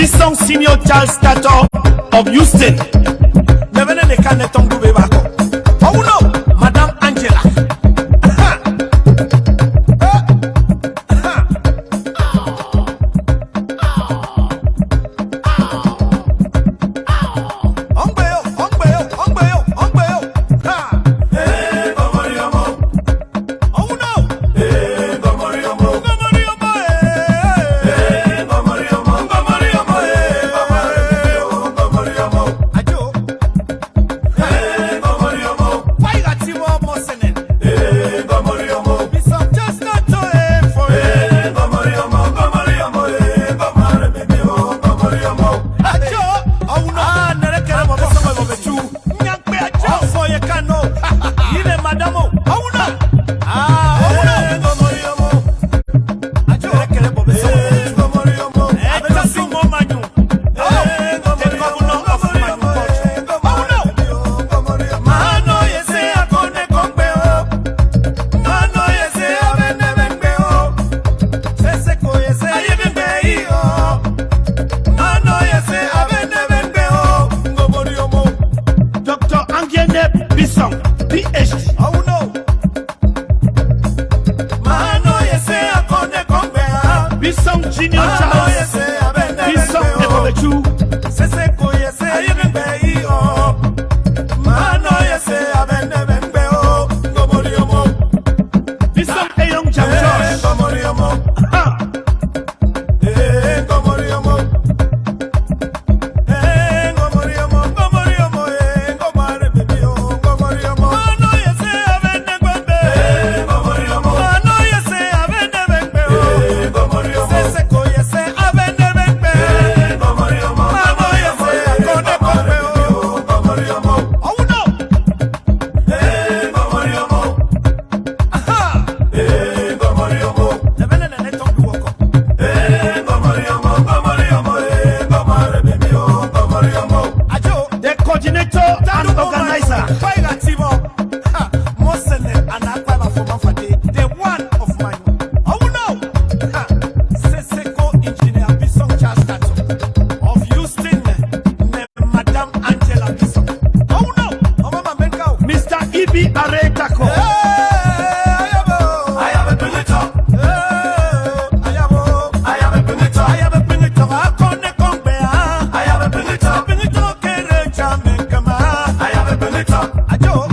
Bissong Senior Charles Tato of Houston. Devene ne kane tongu bebako. Oh no, Madame Angela.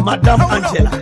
Madame Angela.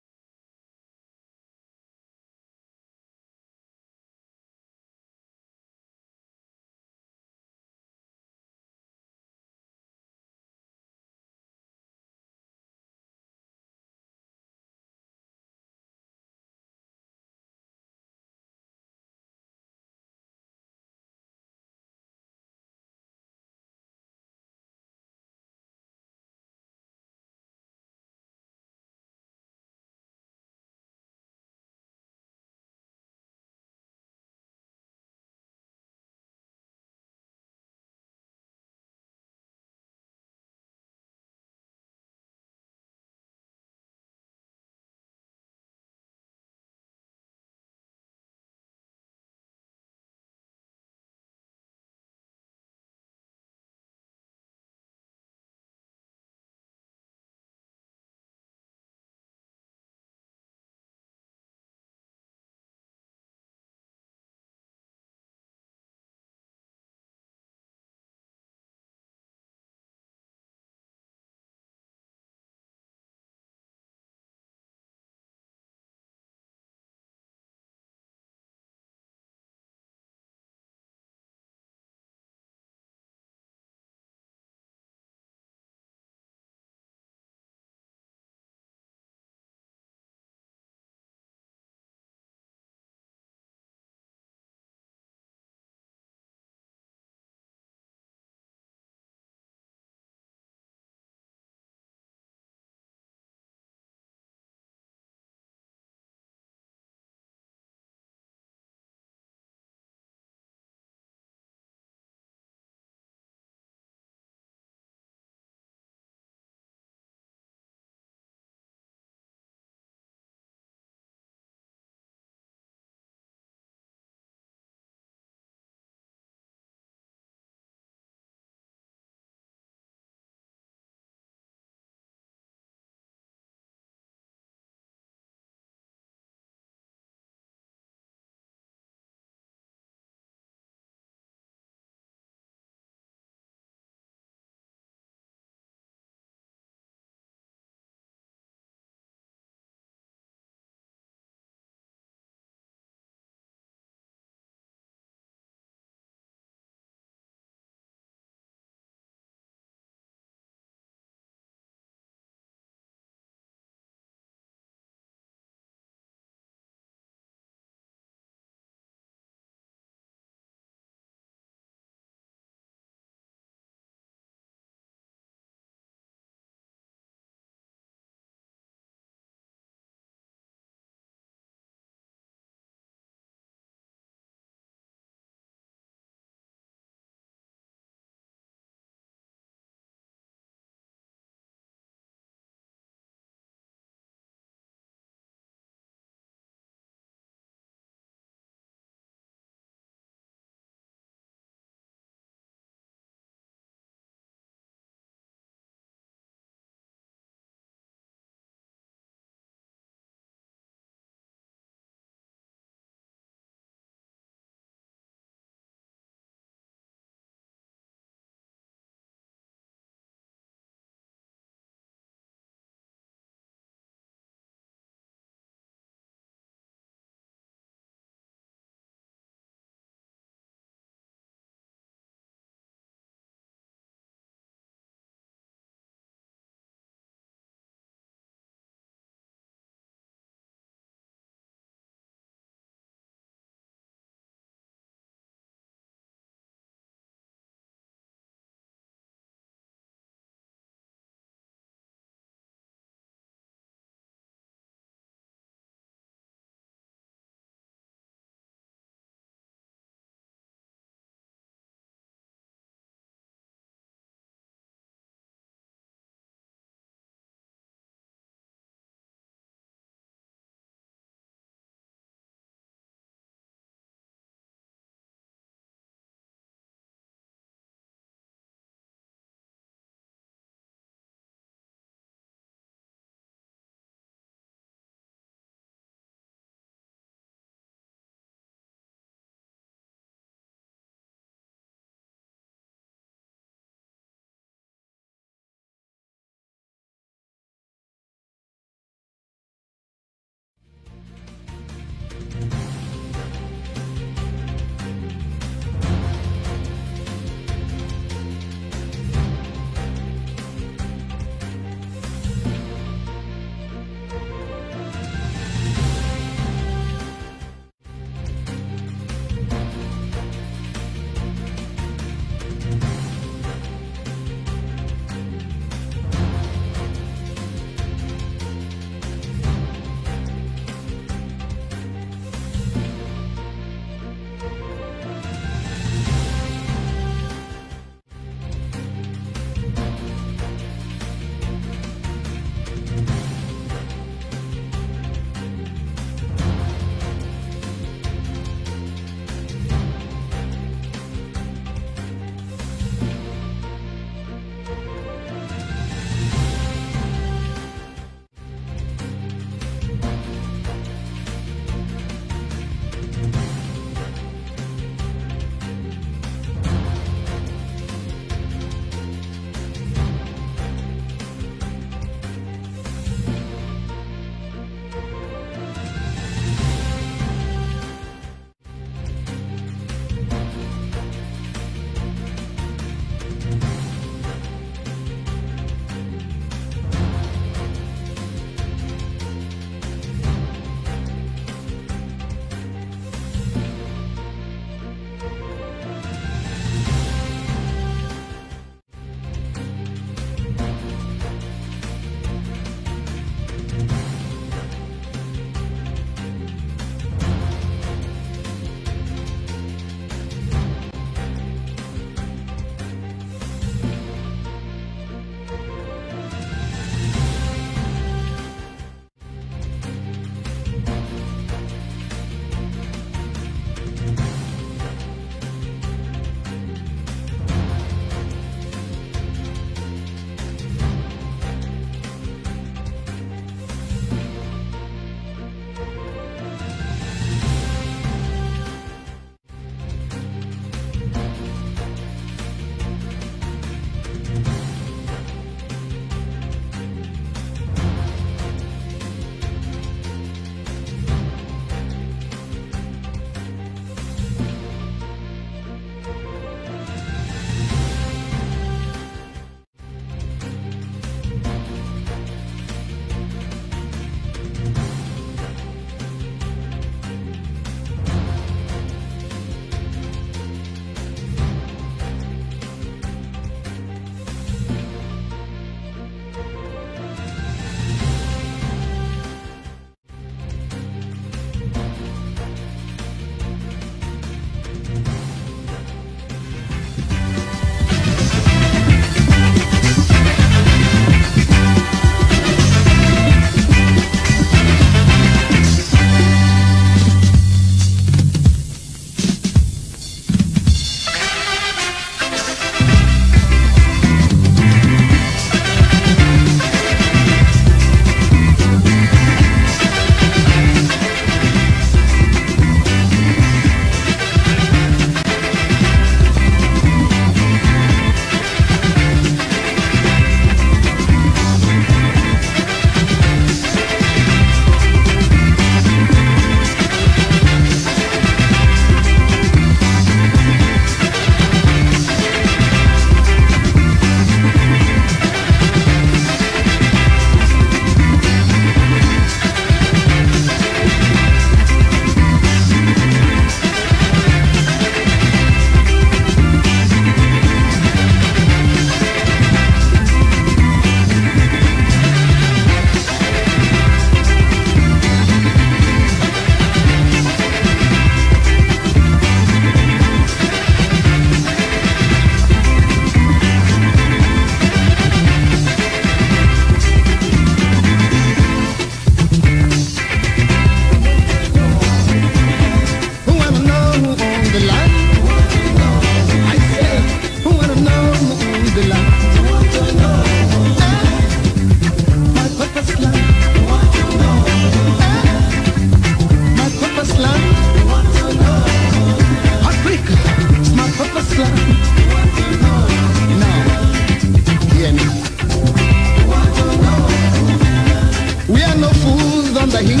the heat.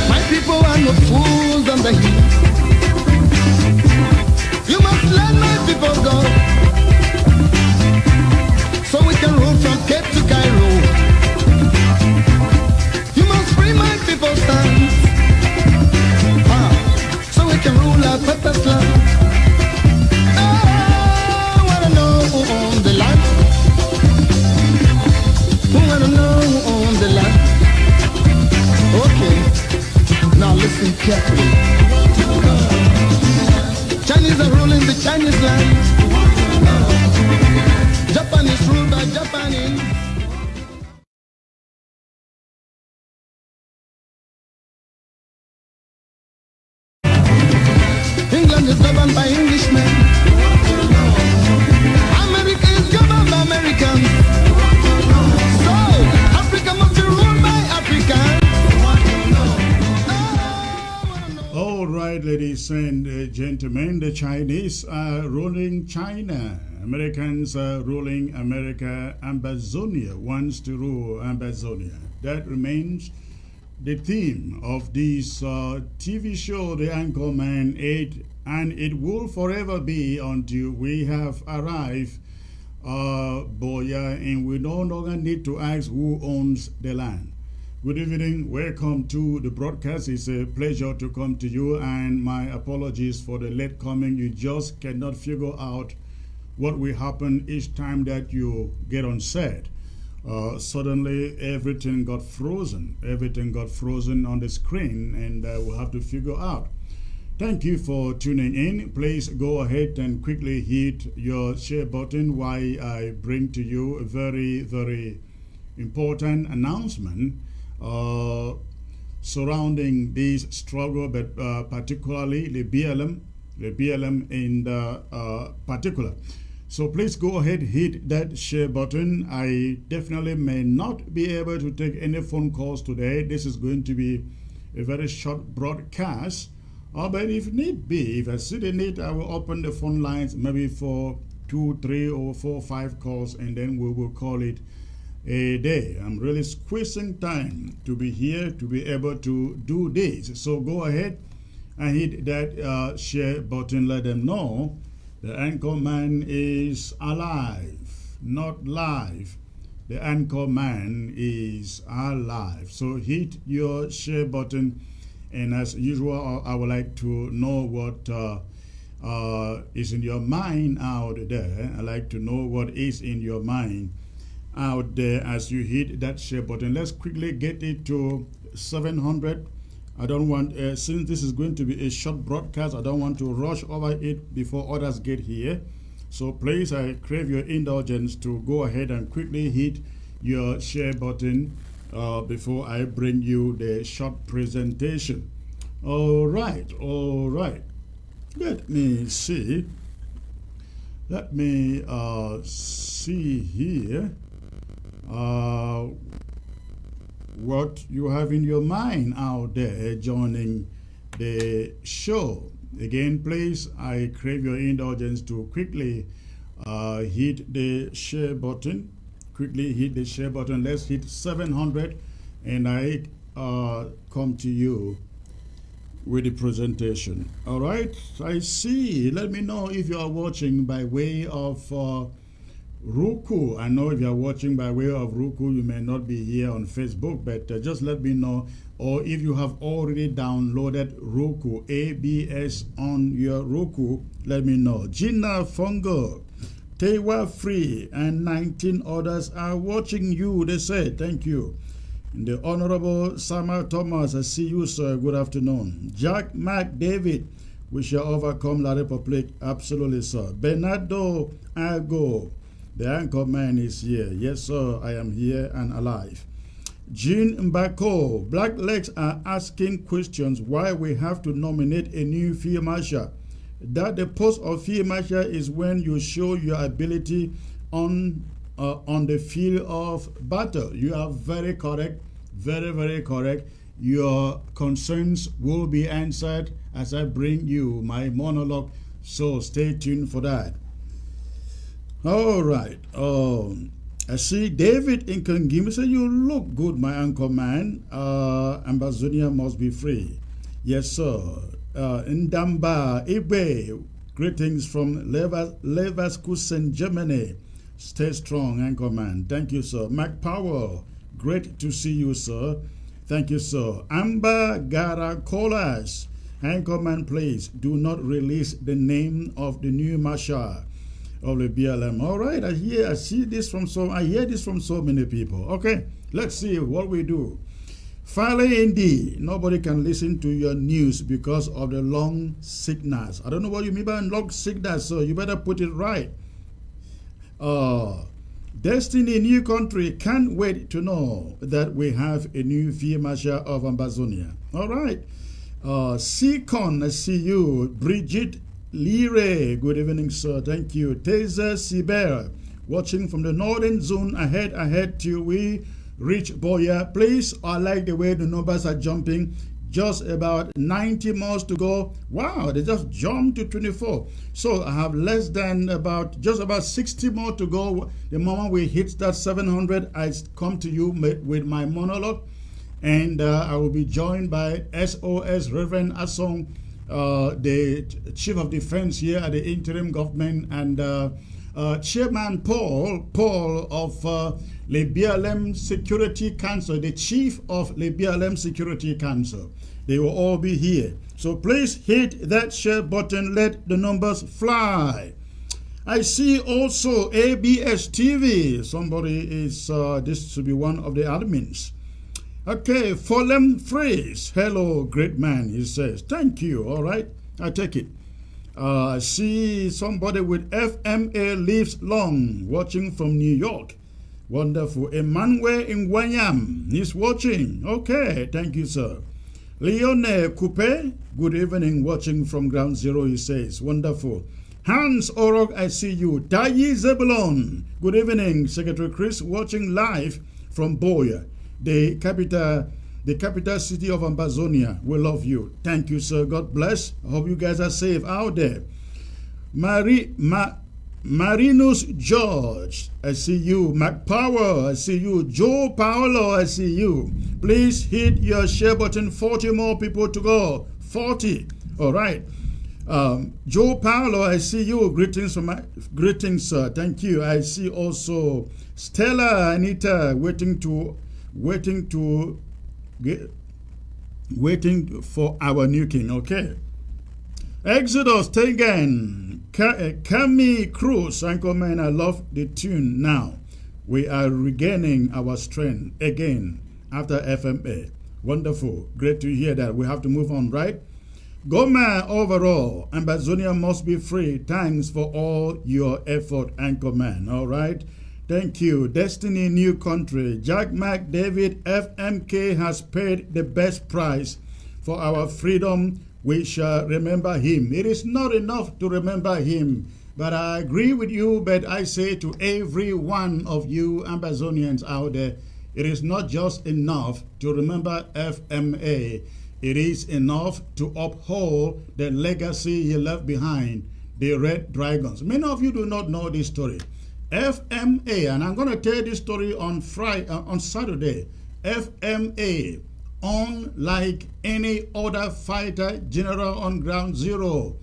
My people are not fools on the heat. You must let my people go, so we can rule from Cape to Cairo. You must free my people's hands, so we can rule our purpose land. I wanna know who owns the land. Who wanna know who owns the land? Okay, now listen carefully. Chinese are ruling the Chinese land. Japan is ruled by Japanese. England is governed by Englishmen. America is governed by Americans. So, Africa must be ruled by Africans. All right, ladies and gentlemen, the Chinese are ruling China. Americans are ruling America. Ambazonia wants to rule Ambazonia. That remains the theme of this TV show, The Anchorman 8, and it will forever be until we have arrived, Boya, and we no longer need to ask who owns the land. Good evening, welcome to the broadcast. It's a pleasure to come to you, and my apologies for the late coming. You just cannot figure out what will happen each time that you get on set. Suddenly everything got frozen. Everything got frozen on the screen, and we'll have to figure out. Thank you for tuning in. Please go ahead and quickly hit your share button while I bring to you a very, very important announcement surrounding this struggle, but particularly Lebialem in particular. So please go ahead, hit that share button. I definitely may not be able to take any phone calls today. This is going to be a very short broadcast. But if need be, if I see the need, I will open the phone lines maybe for 2, 3, or 4, 5 calls, and then we will call it a day. I'm really squeezing time to be here to be able to do this. So go ahead and hit that share button. Let them know the Anchorman is alive, not live. The Anchorman is alive. So hit your share button, and as usual, I would like to know what is in your mind out there. I like to know what is in your mind out there as you hit that share button. Let's quickly get it to 700. I don't want, since this is going to be a short broadcast, I don't want to rush over it before others get here. So please, I crave your indulgence to go ahead and quickly hit your share button before I bring you the short presentation. All right. Let me see. Let me see here what you have in your mind out there joining the show. Again, please, I crave your indulgence to quickly hit the share button. Quickly hit the share button. Let's hit 700, and I come to you with the presentation. All right, I see. Let me know if you are watching by way of Roku. I know if you are watching by way of Roku, you may not be here on Facebook, but just let me know. Or if you have already downloaded Roku, ABS on your Roku, let me know. Gina Fungo, Tewa Free, and 19 others are watching you, they say. Thank you. The Honorable Samuel Thomas, I see you, sir. Good afternoon. Jack Mac David, we shall overcome La Republic. Absolutely, sir. Bernardo Ago, the Anchorman is here. Yes, sir, I am here and alive. Jean Mbako, Black Legs are asking questions why we have to nominate a new field marshal. That the post of field marshal is when you show your ability on the field of battle. You are very correct, very, very correct. Your concerns will be answered as I bring you my monologue, so stay tuned for that. All right. I see David in Kangim say, you look good, my uncle man. Ambazonia must be free. Yes, sir. Ndamba, Ibe, greetings from Leverkusen, Germany. Stay strong, anchor man. Thank you, sir. Mac Powell, great to see you, sir. Thank you, sir. Amber Garacolas, anchor man, please do not release the name of the new Marshall of the BLM. All right, I hear this from so many people. Okay, let's see what we do. Finally, indeed, nobody can listen to your news because of the long signals. I don't know what you mean by long signals, so you better put it right. Destiny New Country can't wait to know that we have a new Field Marshal of Ambazonia. All right. Seacon, I see you. Bridget Lire, good evening, sir. Thank you. Taser Siber, watching from the northern zone. Ahead till we reach Boya. Please, I like the way the numbers are jumping. Just about 90 miles to go. Wow, they just jumped to 24. So I have just about 60 more to go. The moment we hit that 700, I come to you with my monologue. And I will be joined by SOS Reverend Asong, the Chief of Defense here at the interim government, and Chairman Paul of Lebialem'S Security Council, the Chief of Lebialem'S Security Council. They will all be here. So please hit that share button. Let the numbers fly. I see also ABS TV. Somebody is, this should be one of the admins. Okay, Fulham Phrase. Hello, great man, he says. Thank you. All right, I take it. I see somebody with FMA Lives Long watching from New York. Wonderful. Emmanuel in Wanyam, he's watching. Okay, thank you, sir. Leone Coupe, good evening, watching from Ground Zero, he says. Wonderful. Hans Orok, I see you. Tayi Zebulon, good evening. Secretary Chris, watching live from Boya, the capital city of Ambazonia. We love you. Thank you, sir. God bless. I hope you guys are safe out there. Marinus George, I see you. Mac Power, I see you. Joe Paolo, I see you. Please hit your share button. 40 more people to go. 40. All right. Joe Paolo, I see you. Greetings, sir. Thank you. I see also Stella Anita waiting for our new king. Okay. Exodus Tegan, Kami Cruz, Anchorman, I love the tune now. We are regaining our strength again after FMA. Wonderful. Great to hear that. We have to move on, right? Goma overall, Ambazonia must be free. Thanks for all your effort, Anchorman. All right. Thank you. Destiny New Country. Jack Mac David FMK has paid the best price for our freedom. We shall remember him. It is not enough to remember him. But I agree with you, but I say to every one of you Ambazonians out there, it is not just enough to remember FMA. It is enough to uphold the legacy he left behind, the Red Dragons. Many of you do not know this story. FMA, and I'm going to tell this story on Saturday. FMA, unlike any other fighter general on Ground Zero,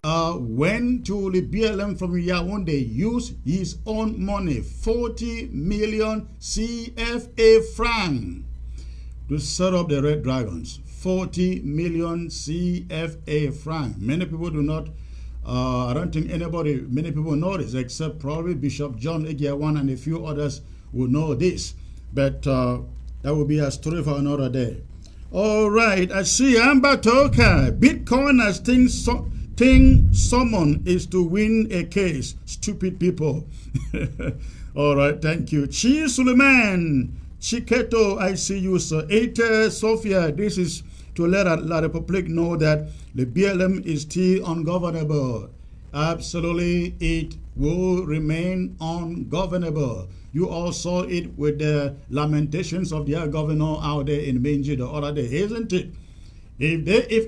went to Lebialem from Yaoundé, used his own money, 40 million CFA franc, to set up the Red Dragons. 40 million CFA franc. Many people do not, I don't think many people know this, except probably Bishop John Egiawan and a few others will know this. But that will be a story for another day. All right, I see Amber Toka. Bitcoiners think someone is to win a case. Stupid people. All right, thank you. Chi Suleiman, Chiketo, I see you, sir. Ete Sophia, this is to let the public know that the BLM is still ungovernable. Absolutely, it will remain ungovernable. You all saw it with the lamentations of their governor out there in Benji the other day, isn't it? If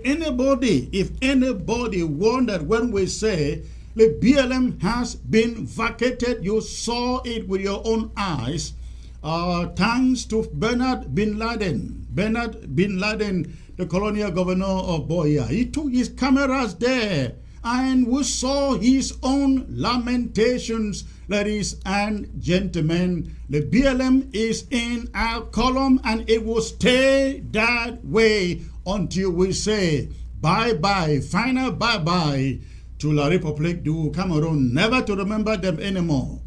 anybody wondered when we say The BLM has been vacated. You saw it with your own eyes. Thanks to Bernard bin Laden. Bernard bin Laden, the colonial governor of Boya. He took his cameras there and we saw his own lamentations. Ladies and gentlemen, the BLM is in our column and it will stay that way until we say bye-bye, final bye-bye to La République du Cameroon, never to remember them anymore.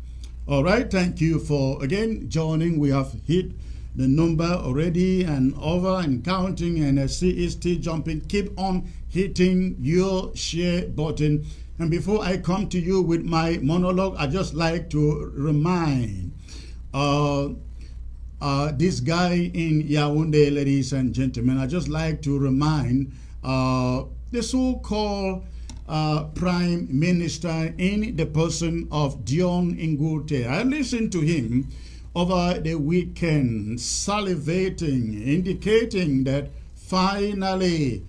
All right, thank you for again joining. We have hit the number already and over and counting, and I see it still jumping. Keep on hitting your share button. And before I come to you with my monologue, I just like to remind this guy in Yaoundé, ladies and gentlemen, I just like to remind the so-called Prime Minister in the person of Dion Ngute. I listened to him over the weekend, salivating, indicating that finally,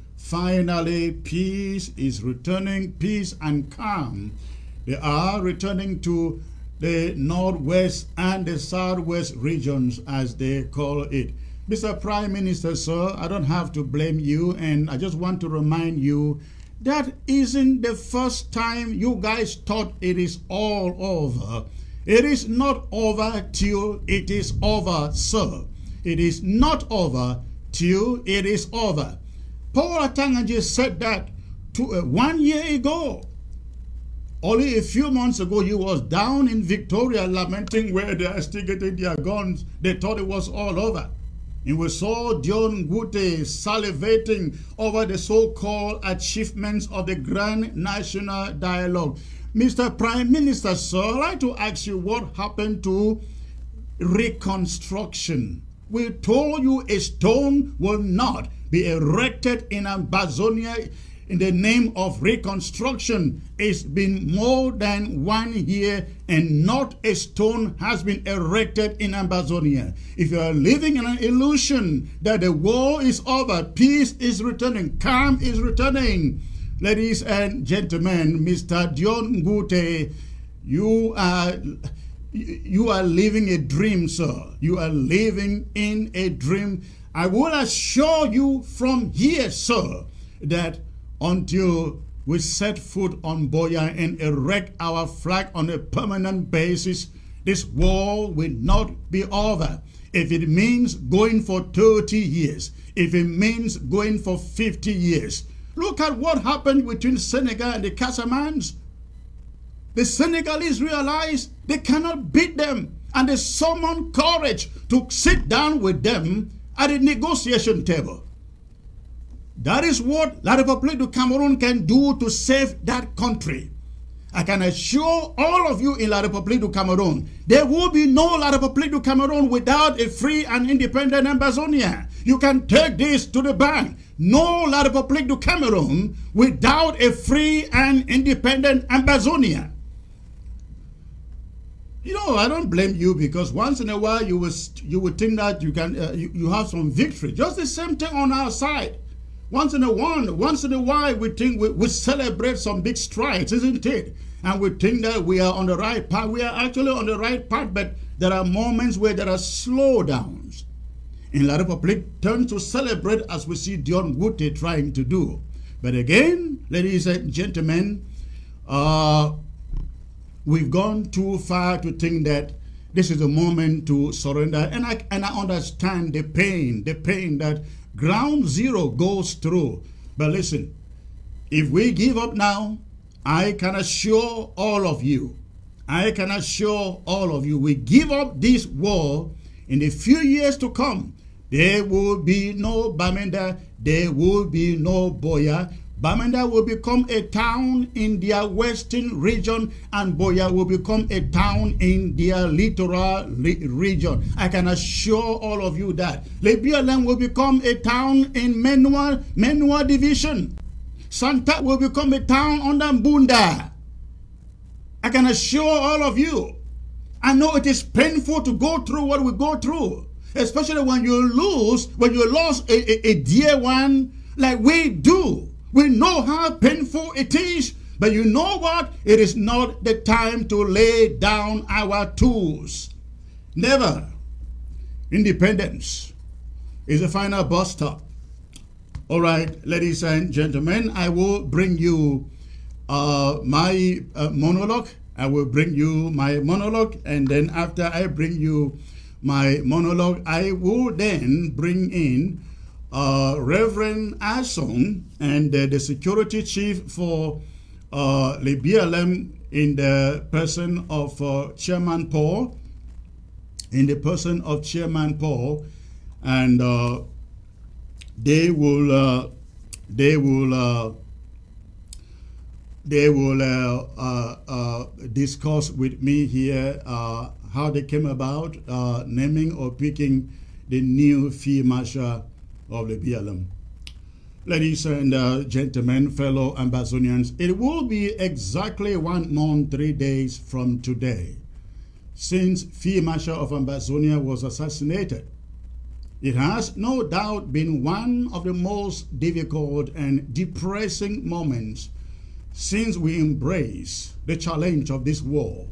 peace is returning, peace and calm. They are returning to the northwest and the southwest regions, as they call it. Mr. Prime Minister, sir, I don't have to blame you, and I just want to remind you that isn't the first time you guys thought it is all over. It is not over till it is over, sir. It is not over till it is over. Paul Atangaji said that 1 year ago. Only a few months ago, he was down in Victoria lamenting where they are still getting their guns. They thought it was all over. And we saw Dion Ngute salivating over the so-called achievements of the Grand National Dialogue. Mr. Prime Minister, sir, I'd like to ask you what happened to reconstruction. We told you a stone will not be erected in Ambazonia in the name of reconstruction. It's been more than 1 year and not a stone has been erected in Ambazonia. If you are living in an illusion that the war is over, peace is returning, calm is returning, ladies and gentlemen, Mr. Dion Ngute, you are living a dream, sir. You are living in a dream. I will assure you from here, sir, that until we set foot on Boya and erect our flag on a permanent basis, this war will not be over. If it means going for 30 years, if it means going for 50 years. Look at what happened between Senegal and the Casamance. The Senegalese realized they cannot beat them, and they summoned courage to sit down with them at a negotiation table. That is what La République du Cameroon can do to save that country. I can assure all of you in La République du Cameroon, there will be no La République du Cameroon without a free and independent Ambazonia. You can take this to the bank. No La République du Cameroon without a free and independent Ambazonia. You know, I don't blame you, because once in a while you would think that you can you have some victory. Just the same thing on our side. Once in a while we think we celebrate some big strides, isn't it? And we think that we are on the right path. We are actually on the right path, but there are moments where there are slowdowns. And La République turns to celebrate, as we see Dion Ngute trying to do. But again, ladies and gentlemen, we've gone too far to think that this is a moment to surrender. And I understand the pain that Ground Zero goes through. But listen, if we give up now, I can assure all of you, we give up this war, in the few years to come, there will be no Bamenda, there will be no Boya. Bamenda will become a town in their western region, and Boya will become a town in their littoral region. I can assure all of you that. Lebialem will become a town in Menua division. Santa will become a town under Mbunda. I can assure all of you. I know it is painful to go through what we go through, especially when you lost a dear one like we do. We know how painful it is But you know what? It is not the time to lay down our tools. Never. Independence is the final bus stop. All right, ladies and gentlemen, I will bring you my monologue. I will bring you my monologue, and then after I bring you my monologue, I will then bring in Reverend Asong and the security chief for Lebialem in the person of Chairman Paul. And they will discuss with me here how they came about naming or picking the new Field Marshal of Lebialem. Ladies and gentlemen, fellow Ambazonians, it will be exactly 1 month, 3 days from today since Field Marshal of Ambazonia was assassinated. It has no doubt been one of the most difficult and depressing moments since we embraced the challenge of this war.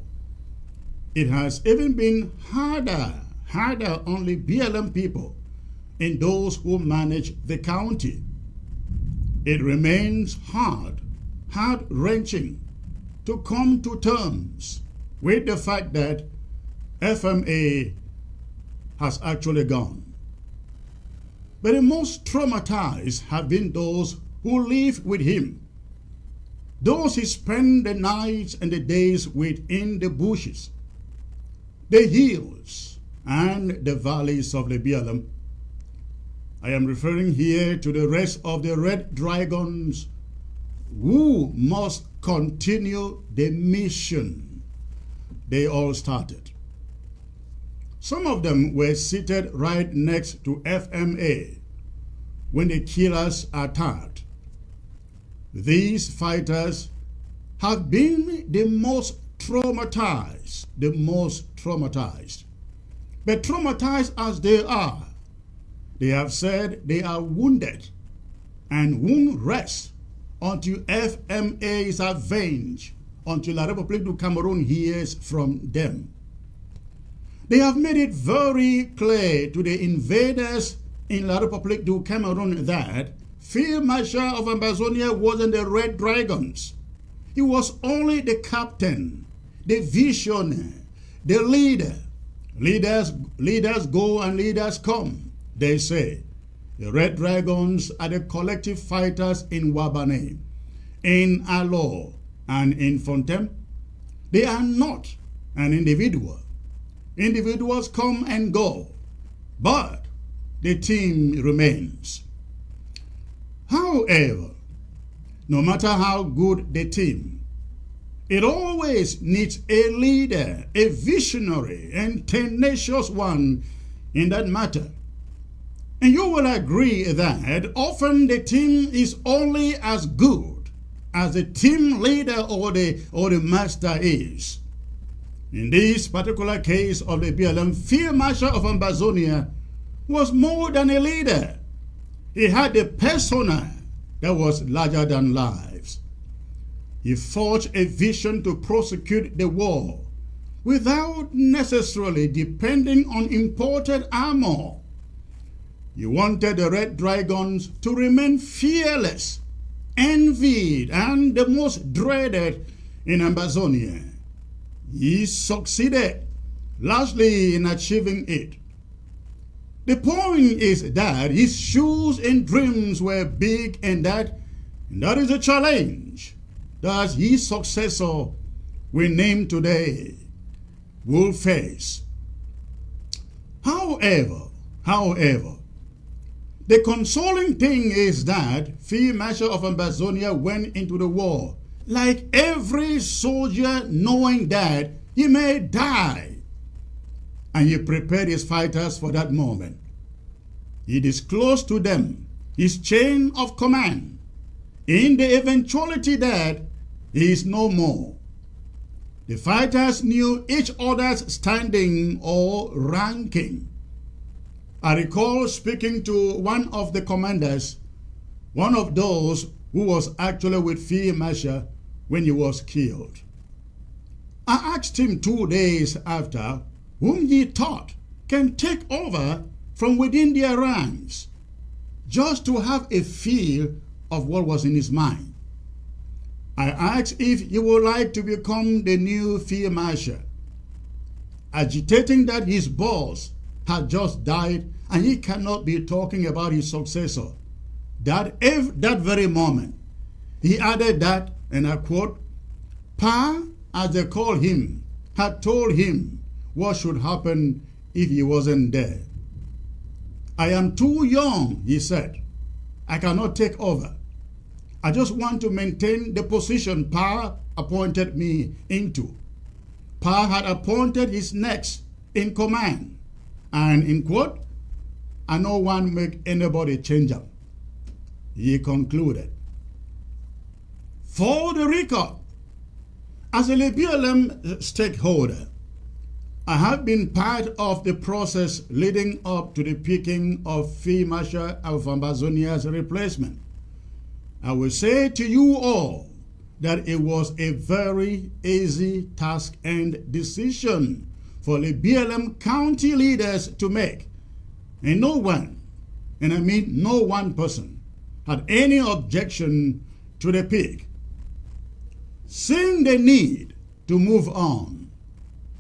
It has even been harder on the BLM people and those who manage the county. It remains heart-wrenching to come to terms with the fact that FMA has actually gone. But the most traumatized have been those who live with him, those who spend the nights and the days within the bushes, the hills, and the valleys of Lebialem. I am referring here to the rest of the Red Dragons who must continue the mission they all started. Some of them were seated right next to FMA when the killers attacked. These fighters have been the most traumatized. But traumatized as they are, they have said they are wounded and won't rest until FMA is avenged, until La République du Cameroon hears from them. They have made it very clear to the invaders in La République du Cameroon that Field Marshal of Ambazonia wasn't the Red Dragons. He was only the captain, the visionary, the leader. Leaders go and leaders come, they say. The Red Dragons are the collective fighters in Wabane, in Alo, and in Fontem. They are not an individual. Individuals come and go, but the team remains. However, no matter how good the team, it always needs a leader, a visionary and tenacious one in that matter. And you will agree that often the team is only as good as the team leader or the master is. In this particular case of the BLM, Field Marshal of Ambazonia was more than a leader. He had a persona that was larger than lives. He forged a vision to prosecute the war without necessarily depending on imported armor. He wanted the Red Dragons to remain fearless, envied, and the most dreaded in Ambazonia. He succeeded largely in achieving it. The point is that his shoes and dreams were big, and that is a challenge that his successor, we name today, will face. However, the consoling thing is that Field Marshal of Ambazonia went into the war like every soldier, knowing that he may die. And he prepared his fighters for that moment. He disclosed to them his chain of command in the eventuality that he is no more. The fighters knew each other's standing or ranking. I recall speaking to one of the commanders, one of those who was actually with Field Marshal when he was killed. I asked him 2 days after whom he thought can take over from within their ranks, just to have a feel of what was in his mind. I asked if he would like to become the new field marshal, agitating that his boss had just died and he cannot be talking about his successor. That very moment, he added that, and I quote, Pa, as they call him, had told him what should happen if he wasn't there. I am too young, he said. I cannot take over. I just want to maintain the position Pa appointed me into. Pa had appointed his next in command. And in quote, I no one make anybody change up. He concluded. For the record, as a Lebialem stakeholder, I have been part of the process leading up to the picking of Field Marshal of Ambazonia's replacement. I will say to you all that it was a very easy task and decision for Lebialem County leaders to make. And no one, and I mean no one person, had any objection to the pick. Seeing the need to move on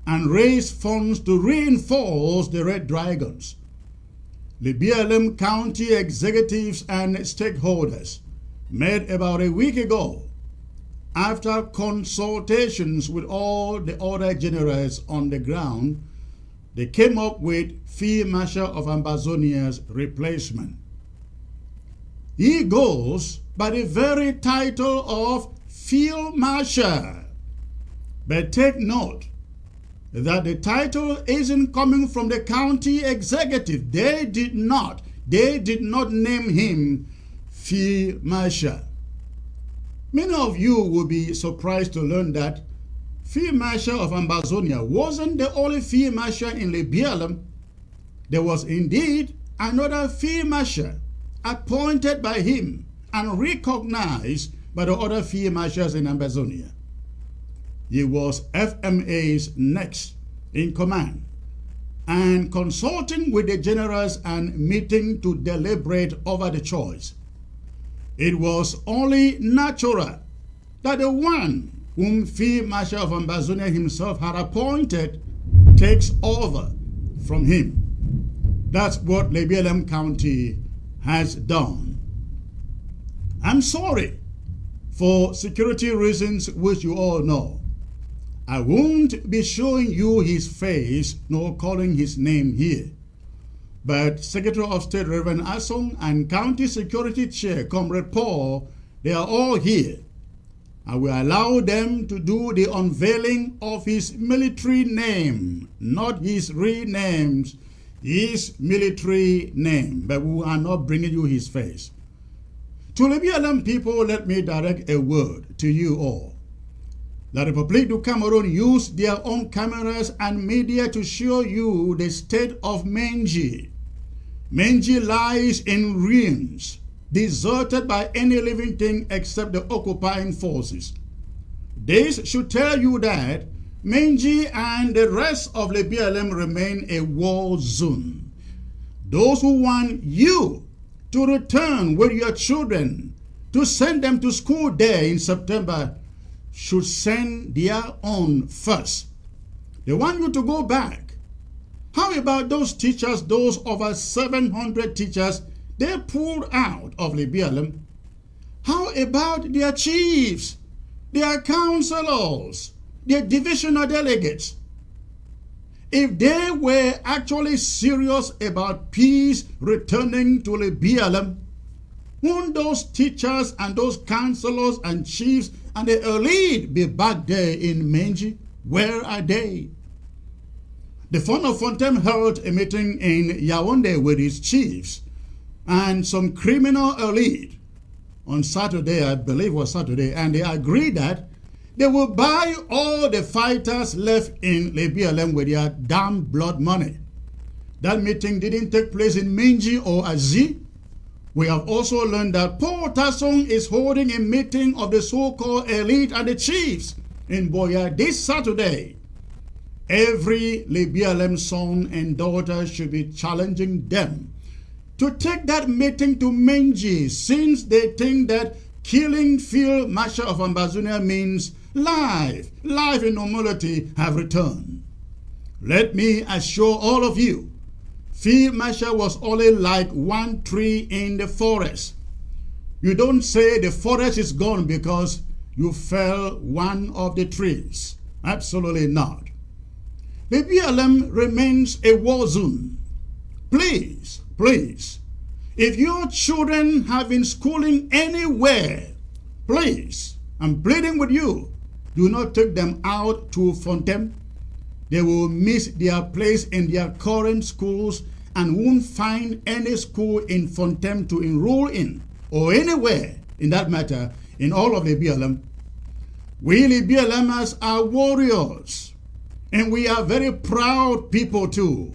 and raise funds to reinforce the Red Dragons, Lebialem County executives and stakeholders met about a week ago, after consultations with all the other generals on the ground, they came up with Field Marshal of Ambazonia's replacement. He goes by the very title of Field Marshal. But take note that the title isn't coming from the county executive. They did not name him Field Marshal. Many of you will be surprised to learn that Field Marshal of Ambazonia wasn't the only Field Marshal in Lebialem. There was indeed another Field Marshal appointed by him and recognized by the other Field Marshals in Ambazonia. He was FMA's next in command and consulting with the generals and meeting to deliberate over the choice. It was only natural that the one whom Field Marshal of Ambazonia himself had appointed takes over from him. That's what Lebialem County has done. I'm sorry, for security reasons which you all know. I won't be showing you his face nor calling his name here. But Secretary of State Reverend Asong and County Security Chair Comrade Paul, they are all here. I will allow them to do the unveiling of his military name, not his real names, his military name. But we are not bringing you his face. To Lebialem people, let me direct a word to you all. The Republic du Cameroon used their own cameras and media to show you the state of Menji. Menji lies in ruins, deserted by any living thing except the occupying forces. This should tell you that Menji and the rest of Lebialem remain a war zone. Those who want you to return with your children, to send them to school there in September, should send their own first. They want you to go back. How about those teachers, those over 700 teachers they pulled out of Lebialem? How about their chiefs, their councillors, their divisional delegates? If they were actually serious about peace returning to Lebialem, won't those teachers and those councillors and chiefs and the elite be back there in Menji? Where are they? The Fund of Fontaine held a meeting in Yaoundé with its chiefs and some criminal elite on Saturday, I believe was Saturday, and they agreed that they will buy all the fighters left in Lebialem with their damn blood money. That meeting didn't take place in Menji or Azi We have also learned that Paul Tasson is holding a meeting of the so-called elite and the chiefs in Boya this Saturday. Every Lebialem son and daughter should be challenging them to take that meeting to Menji, since they think that killing Field Marshall of Ambazonia means life in normality have returned. Let me assure all of you, Field Marshal was only like one tree in the forest. You don't say the forest is gone because you fell one of the trees. Absolutely not. Lebialem remains a war zone. Please, if your children have been schooling anywhere, please, I'm pleading with you, do not take them out to Fontaine. They will miss their place in their current schools and won't find any school in Fontaine to enroll in, or anywhere, in that matter, in all of Lebialem. We Lebialemers are warriors, and we are very proud people too.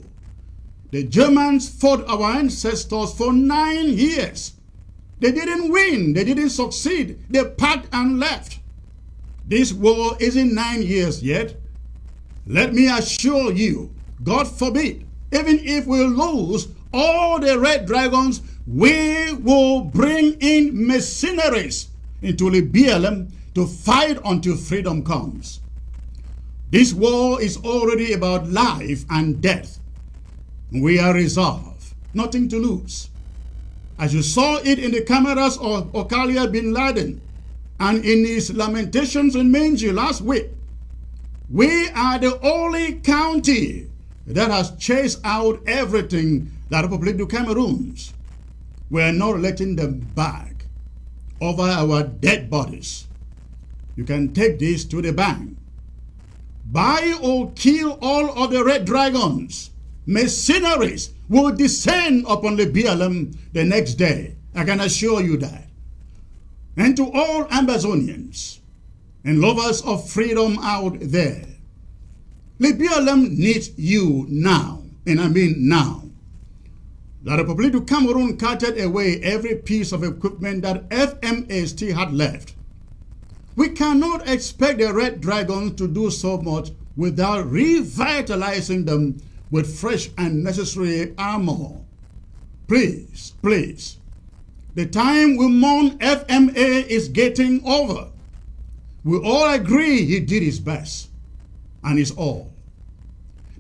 The Germans fought our ancestors for 9 years. They didn't win, they didn't succeed, they packed and left. This war isn't 9 years yet. Let me assure you, God forbid, even if we lose all the red dragons, we will bring in mercenaries into Lebialem to fight until freedom comes. This war is already about life and death. We are resolved, nothing to lose. As you saw it in the cameras of Okalia bin Laden and in his lamentations in Menji last week, we are the only county that has chased out everything that Republic du Cameroons. We are not letting them back over our dead bodies. You can take this to the bank. Buy or kill all of the red dragons. Mercenaries will descend upon Lebialem the next day. I can assure you that. And to all Ambazonians and lovers of freedom out there, Lebialem needs you now, and I mean now. The Republic of Cameroon carted away every piece of equipment that FMA still had left. We cannot expect the Red Dragons to do so much without revitalizing them with fresh and necessary armor. Please, the time we mourn FMA is getting over. We all agree he did his best and his all.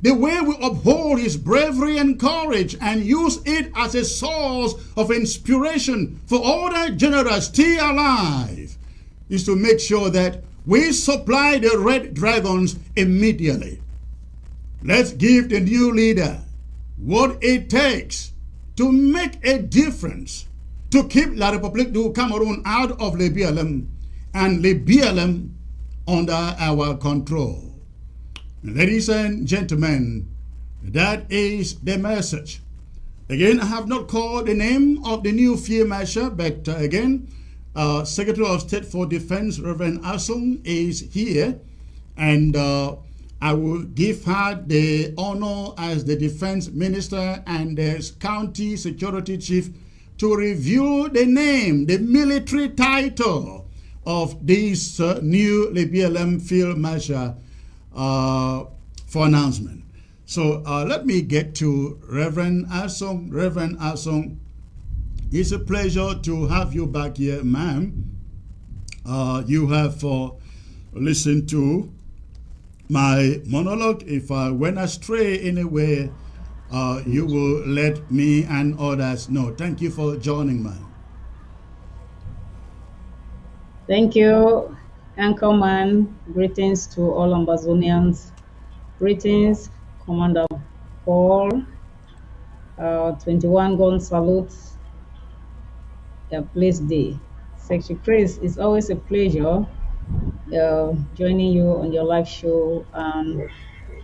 The way we uphold his bravery and courage and use it as a source of inspiration for other generals still alive is to make sure that we supply the Red Dragons immediately. Let's give the new leader what it takes to make a difference, to keep La République du Cameroun out of Lebialem and Lebialem under our control. Ladies and gentlemen, that is the message. Again, I have not called the name of the new Field Marshal, but again, Secretary of State for Defense, Reverend Asung, is here, and I will give her the honor as the Defense Minister and the County Security Chief to review the name, the military title of this new Lebialem Field Marshal for announcement. So let me get to Reverend Asong. Reverend Asong, it's a pleasure to have you back here, ma'am. You have listened to my monologue. If I went astray anywhere, you will let me and others know. Thank you for joining, ma'am. Thank you, Anchorman. Greetings to all Ambazonians. Greetings, Commander Paul. 21 gun salute. A blessed day. Secretary Chris, it's always a pleasure joining you on your live show and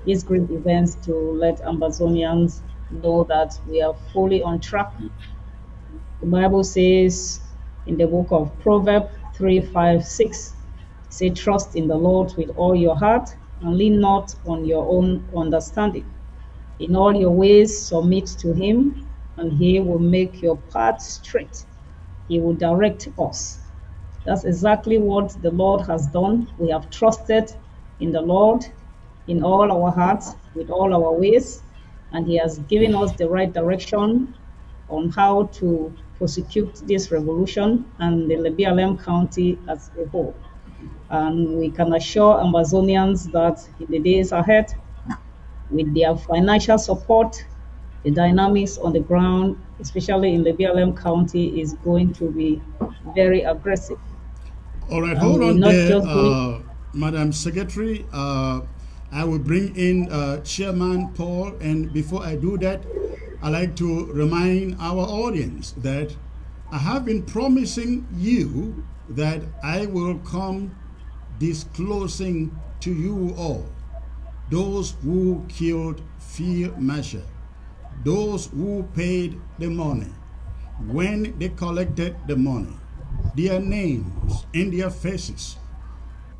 these great events to let Ambazonians know that we are fully on track. The Bible says in the book of Proverbs 3:5-6, say, trust in the Lord with all your heart and lean not on your own understanding. In all your ways submit to him, and He will make your path straight. He will direct us. That's exactly what the Lord has done. We have trusted in the Lord in all our hearts, with all our ways, and He has given us the right direction on how to prosecute this revolution and the Lebialem County as a whole. And we can assure Ambazonians that in the days ahead, with their financial support, the dynamics on the ground, especially in Lebialem County, is going to be very aggressive. All right, And hold we're on not there, just going. Madam Secretary. I will bring in Chairman Paul, and before I do that, I'd like to remind our audience that I have been promising you that I will come disclosing to you all those who killed Field Marshal, those who paid the money, when they collected the money, their names and their faces.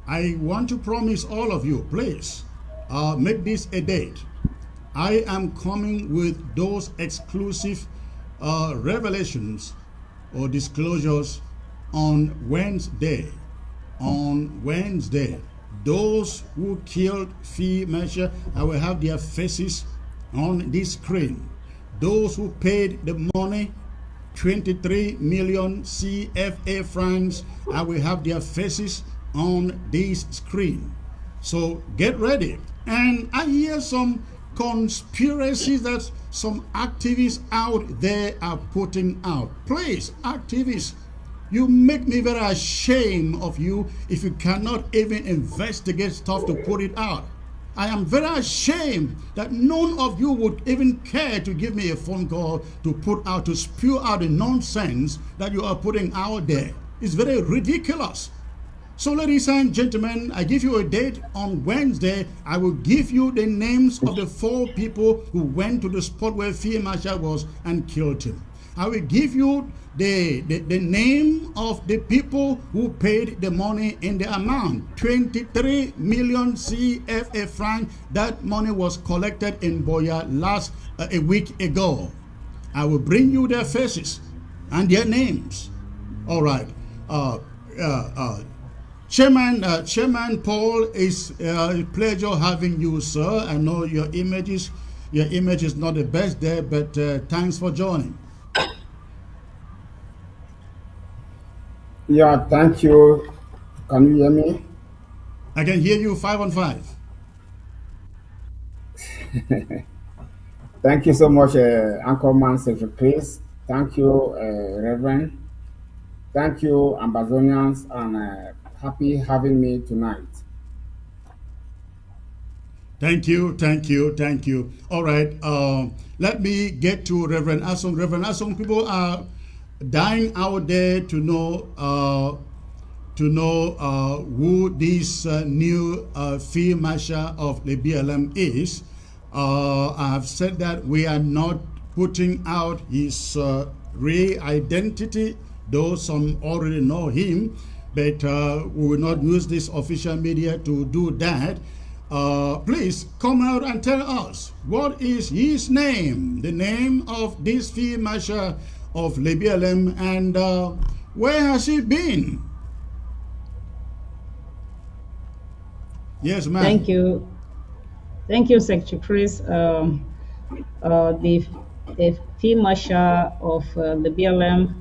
I want to promise all of you, please make this a date. I am coming with those exclusive revelations or disclosures on Wednesday. On Wednesday, those who killed Field Marshal, I will have their faces on this screen. Those who paid the money, 23 million CFA francs, I will have their faces on this screen. So get ready. And I hear some conspiracies that some activists out there are putting out. Please, activists, you make me very ashamed of you if you cannot even investigate stuff to put it out. I am very ashamed that none of you would even care to give me a phone call to put out, to spew out the nonsense that you are putting out there. It's very ridiculous. So, ladies and gentlemen, I give you a date on Wednesday. I will give you the names of the 4 people who went to the spot where Field Marshal was and killed him. I will give you the name of the people who paid the money in the amount, 23 million CFA franc. That money was collected in Boya a week ago. I will bring you their faces and their names. All right. Chairman Paul, it's a pleasure having you, sir. I know your image is not the best there, but thanks for joining. Yeah, thank you. Can you hear me? I can hear you 5 on 5. Thank you so much, Anchorman Secretary Chris. Thank you, Reverend. Thank you, Ambazonians, and happy having me tonight. Thank you. All right, let me get to Reverend Asong. Reverend Asong, people are dying out there to know who this new Field Marshal of Lebialem is. I have said that we are not putting out his real identity, though some already know him, but we will not use this official media to do that. Please come out and tell us, what is his name, the name of this Field Marshal of Lebialem, and where has he been? Yes, ma'am. Thank you, Secretary Chris. The Field Marshal of Lebialem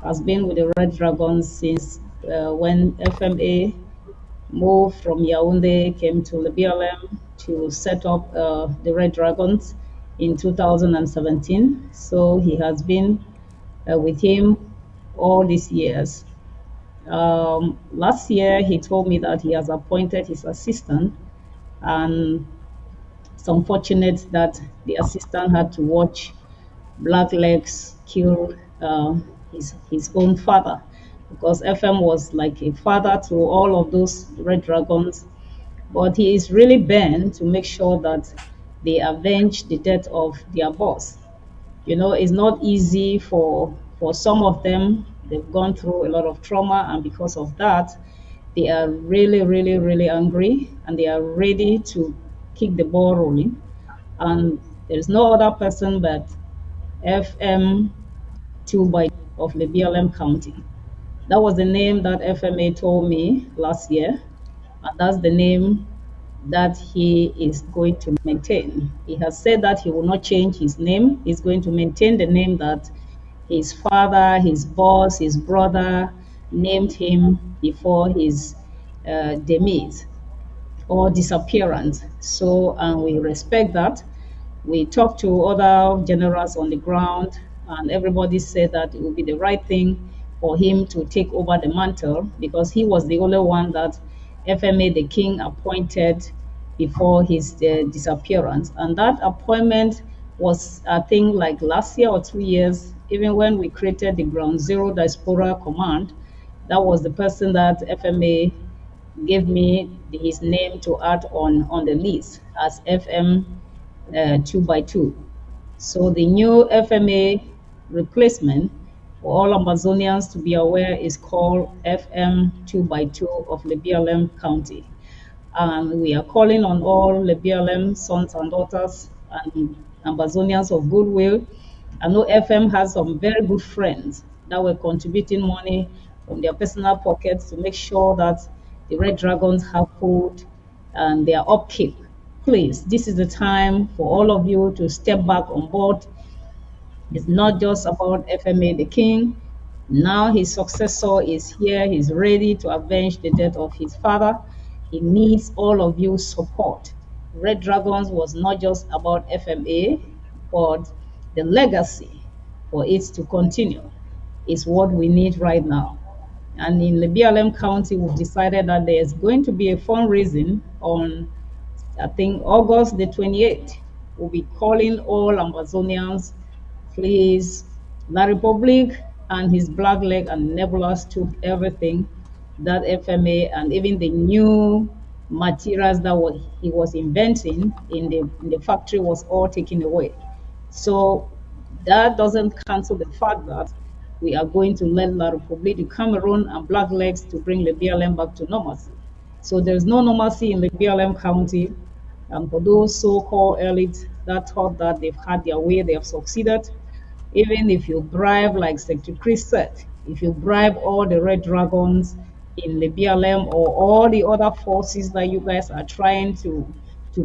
has been with the Red Dragons since when FMA moved from Yaoundé, came to Lebialem to set up the Red Dragons in 2017. So he has been with him all these years. Last year, he told me that he has appointed his assistant, and it's unfortunate that the assistant had to watch Black Legs kill his own father, because FM was like a father to all of those Red Dragons. But he is really bent to make sure that they avenge the death of their boss. You know, it's not easy for some of them. They've gone through a lot of trauma, and because of that, they are really, really, really angry, and they are ready to keep the ball rolling. And there is no other person but FM 2 by of Lebialem County. That was the name that FMA told me last year, and that's the name that he is going to maintain. He has said that he will not change his name. He's going to maintain the name that his father, his boss, his brother named him before his demise or disappearance. So, and we respect that. We talked to other generals on the ground, and everybody said that it would be the right thing for him to take over the mantle because he was the only one that FMA the king appointed before his disappearance. And that appointment was, I think, like last year or 2 years, even when we created the Ground Zero Diaspora Command, that was the person that FMA gave me his name to add on the list as FM 2 by 2. So the new FMA replacement for all Amazonians to be aware is called FM 2 by 2 of Lebialem County. And we are calling on all Lebialem sons and daughters and Amazonians of goodwill. I know FM has some very good friends that were contributing money from their personal pockets to make sure that the Red Dragons have food and their upkeep. Please, this is the time for all of you to step back on board. It's not just about FMA the king. Now his successor is here. He's ready to avenge the death of his father. He needs all of you support. Red Dragons was not just about FMA, but the legacy for it to continue is what we need right now. And in Lebialem County, we've decided that there's going to be a fundraising on, I think, August the 28th. We'll be calling all Amazonians, please. La Republic and his black leg and Nebulas took everything that FMA and even the new materials that he was inventing in the factory was all taken away. So that doesn't cancel the fact that we are going to let La Republic, the Cameroon, and Black Legs to bring Lebialem back to normalcy. So there's no normalcy in Lebialem County. And for those so-called elites that thought that they've had their way, they have succeeded. Even if you bribe, like Secretary Chris said, if you bribe all the Red Dragons in Lebialem or all the other forces that you guys are trying to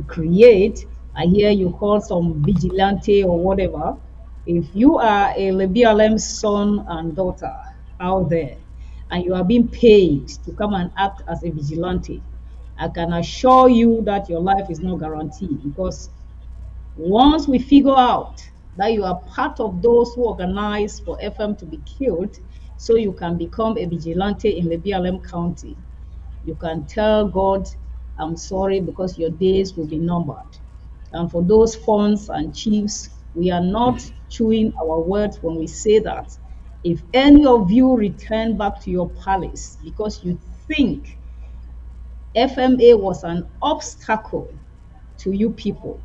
create, I hear you call some vigilante or whatever. If you are a Lebialem son and daughter out there and you are being paid to come and act as a vigilante, I can assure you that your life is not guaranteed, because once we figure out that you are part of those who organize for FM to be killed so you can become a vigilante in Lebialem County, you can tell God, I'm sorry, because your days will be numbered. And for those funds and chiefs, we are not chewing our words when we say that. If any of you return back to your palace because you think FMA was an obstacle to you people,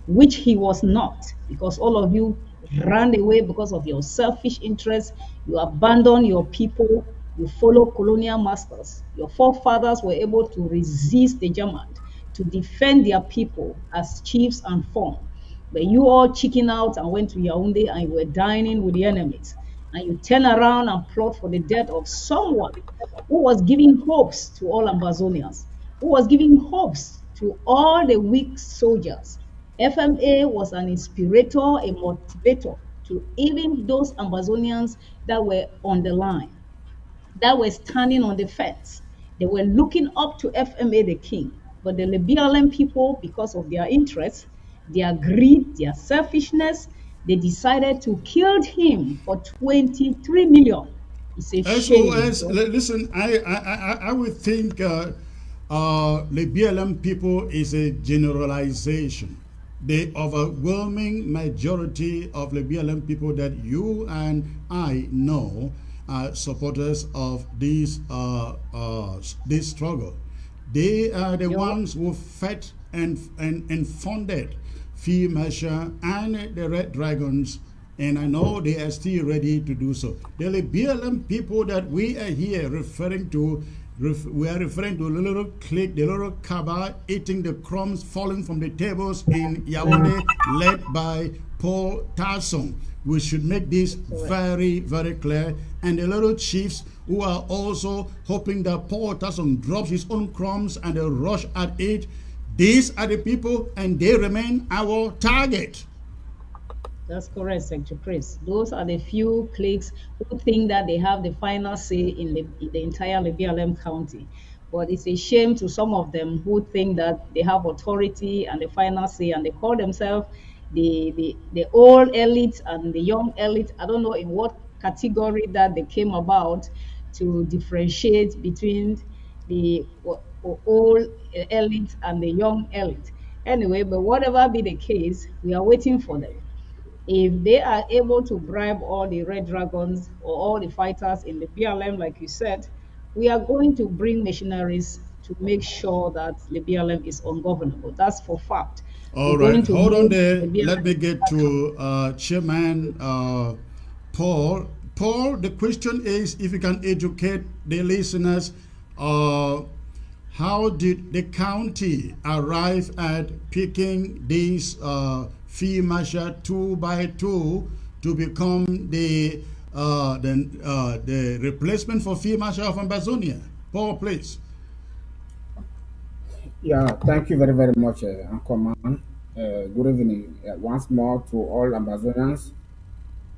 which he was not, because all of you ran away because of your selfish interests. You abandoned your people. You follow colonial masters. Your forefathers were able to resist the German, to defend their people as chiefs and form. But you all chicken out and went to Yaoundé and you were dining with the enemies. And you turn around and plot for the death of someone who was giving hopes to all Ambazonians, who was giving hopes to all the weak soldiers. FMA was an inspirator, a motivator to even those Ambazonians that were on the line, that were standing on the fence. They were looking up to FMA the king. But the Lebialem people, because of their interests, their greed, their selfishness, they decided to kill him for 23 million. It's a shame. Listen, I would think Lebialem people is a generalization. The overwhelming majority of Lebialem people that you and I know are supporters of this struggle. They are the ones who fed and funded Fee Measure and the Red Dragons, and I know they are still ready to do so. The Lebialem people that we are here referring to, We are referring to the little clique, the little cabal eating the crumbs falling from the tables in Yaoundé, led by Paul Tasson. We should make this very, very clear. And the little chiefs who are also hoping that Paul Tasson drops his own crumbs and they rush at it. These are the people, and they remain our target. That's correct, Secretary Chris. Those are the few cliques who think that they have the final say in the entire Lebialem County. But it's a shame to some of them who think that they have authority and the final say, and they call themselves the old elite and the young elite. I don't know in what category that they came about to differentiate between the old elite and the young elite. Anyway, but whatever be the case, we are waiting for them. If they are able to bribe all the Red Dragons or all the fighters in the BLM, like you said, we are going to bring missionaries to make sure that the BLM is ungovernable. That's for fact. All right, hold on there. Let me get to Chairman Paul. Paul, the question is if you can educate the listeners, how did the county arrive at picking this field marshal 2 by 2 to become the replacement for Field Marshal of Ambazonia? Paul, please. Yeah, thank you very, very much, Anchorman. Good evening once more to all Ambazonians.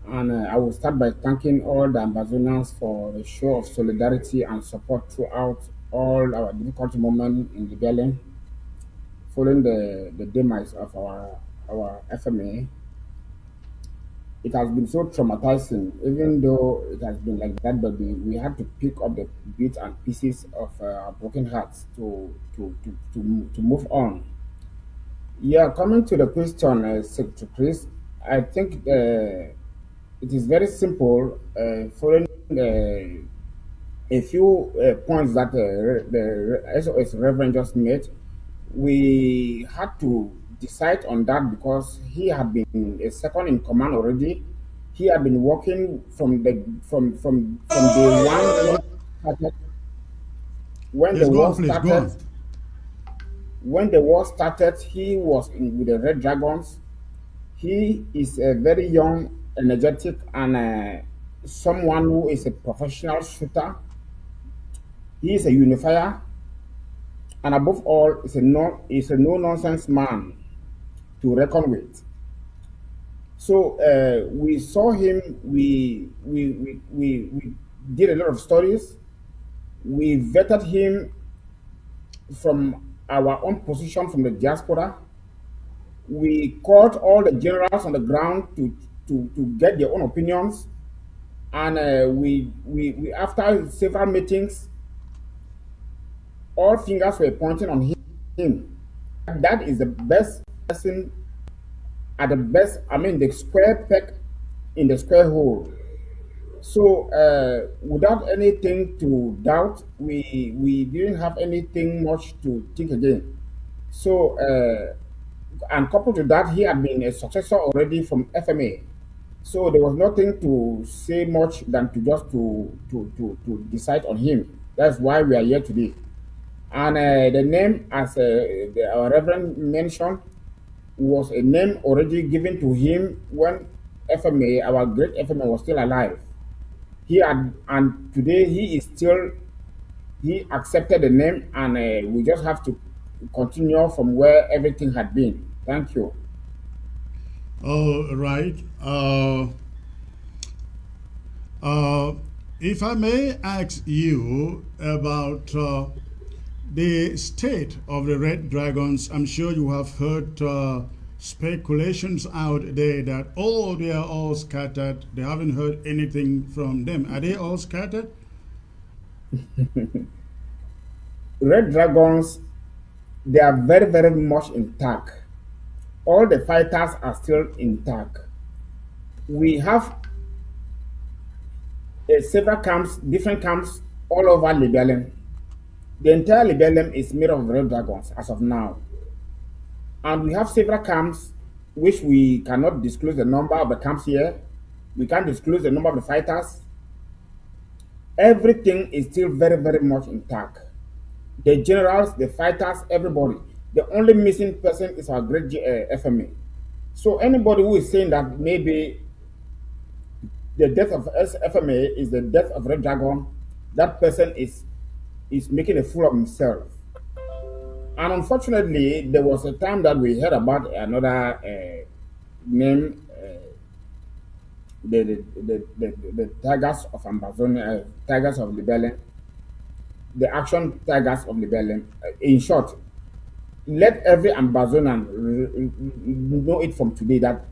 And I will start by thanking all the Ambazonians for the show of solidarity and support throughout all our difficult moments in the Berlin, following the demise of our FMA. It has been so traumatizing, even though it has been like that, but we had to pick up the bits and pieces of our broken hearts to move on. Yeah, coming to the question, Secretary Chris, I think it is very simple. Following a few points that the SOS Reverend just made, we had to decide on that because he had been a second in command already. He had been working from day one when Yes, the go war on, please, go started. on. When the war started, he was with the Red Dragons. He is a very young, energetic, and someone who is a professional shooter. He is a unifier, and above all, is a no nonsense man to reckon with. So we saw him. We did a lot of stories. We vetted him from our own position from the diaspora. We called all the generals on the ground to get their own opinions, and we after several meetings, all fingers were pointing on him. That is the best person at the best. I mean, the square peg in the square hole. So without anything to doubt, we didn't have anything much to think again. So and coupled to that, he had been a successor already from FMA. So there was nothing to say much than to just to decide on him. That's why we are here today. And the name, as our Reverend mentioned, was a name already given to him when FMA, our great FMA, was still alive. He had, and today he accepted the name, and we just have to continue from where everything had been. Thank you. All right. If I may ask you about the state of the Red Dragons, I'm sure you have heard speculations out there that they are all scattered. They haven't heard anything from them. Are they all scattered? Red Dragons, they are very, very much intact. All the fighters are still intact. We have several camps, different camps all over Lebialem. The entire Lebialem is made of Red Dragons as of now. And we have several camps which we cannot disclose the number of the camps here. We can't disclose the number of the fighters. everything is still very, very much intact. The generals, the fighters, everybody. The only missing person is our great FMA. So anybody who is saying that maybe the death of FMA is the death of Red Dragon, that person is making a fool of himself. And unfortunately, there was a time that we heard about another name, the Tigers of Ambazonia, Tigers of Lebialem'S, the action Tigers of Lebialem'S. In short, let every Ambazonian know it from today that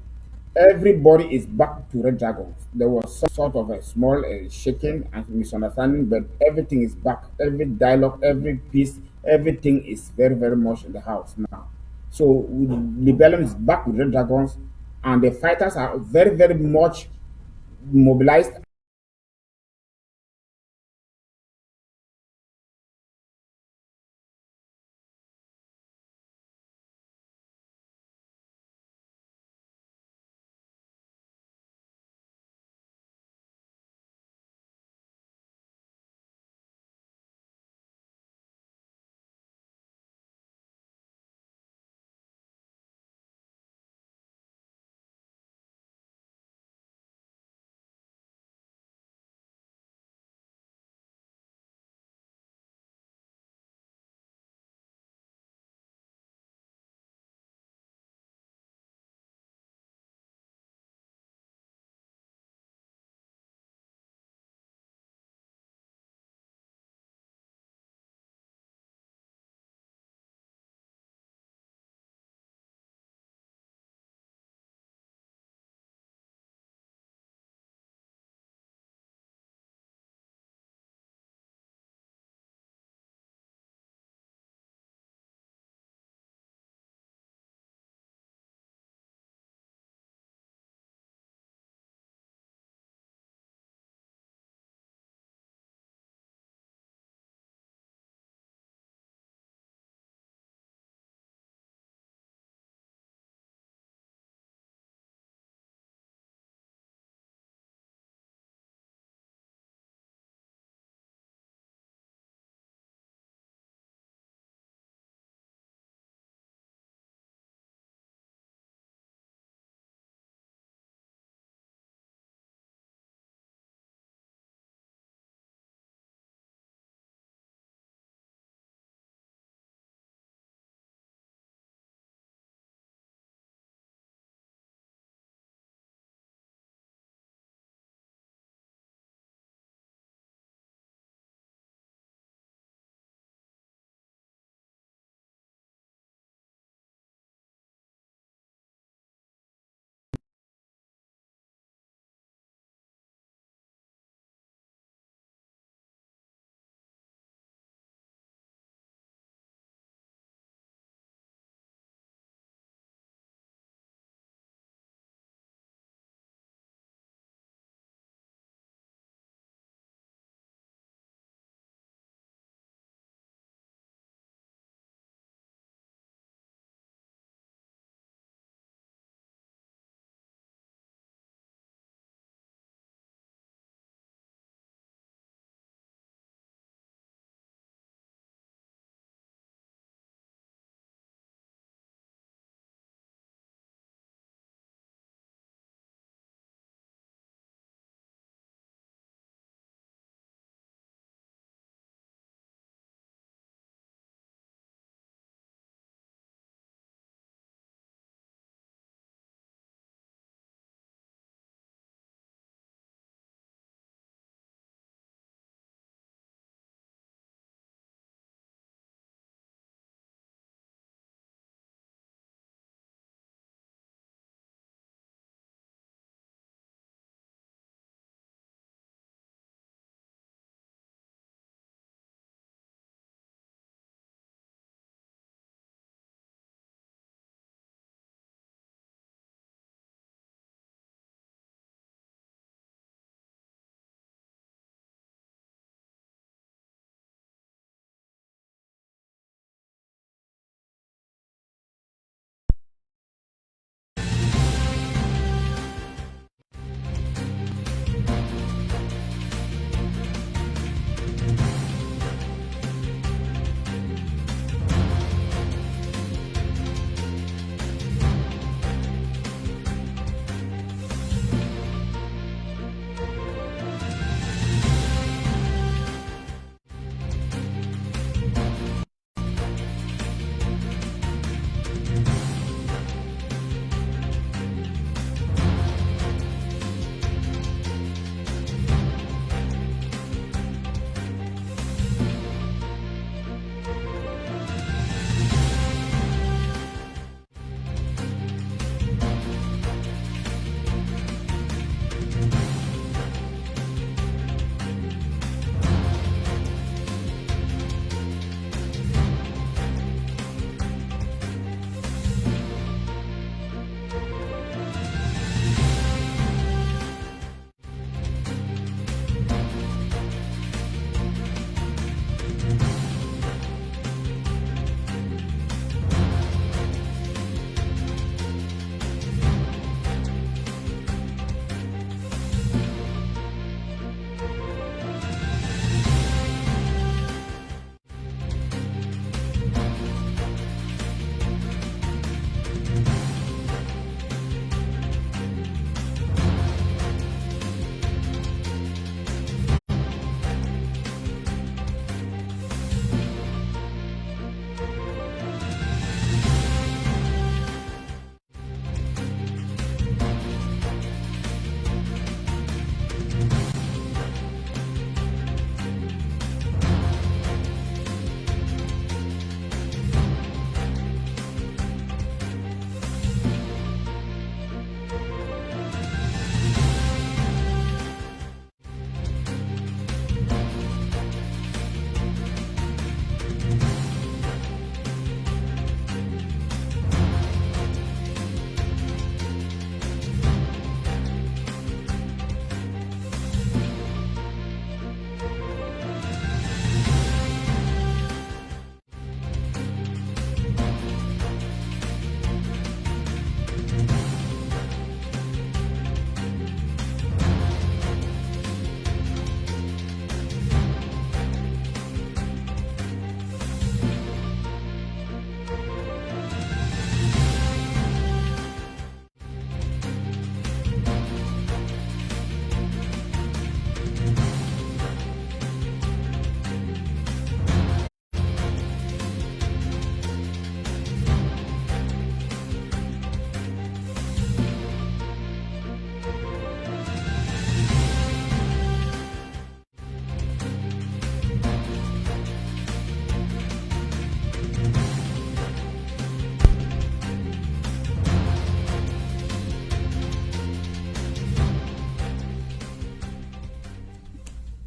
everybody is back to Red Dragons. There was some sort of a small shaking and misunderstanding, but everything is back. Every dialogue, every piece, everything is very, very much in the house now. So Libellum is back with Red Dragons, and the fighters are very, very much mobilized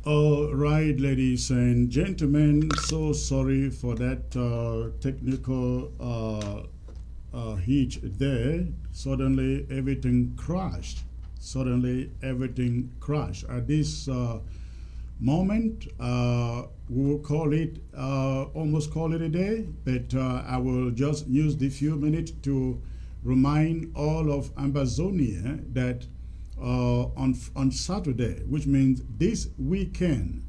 All right, ladies and gentlemen, so sorry for that technical hitch there. Suddenly everything crashed. At this moment, we will call it, almost call it a day, but I will just use the few minutes to remind all of Ambazonia that on Saturday, which means this weekend,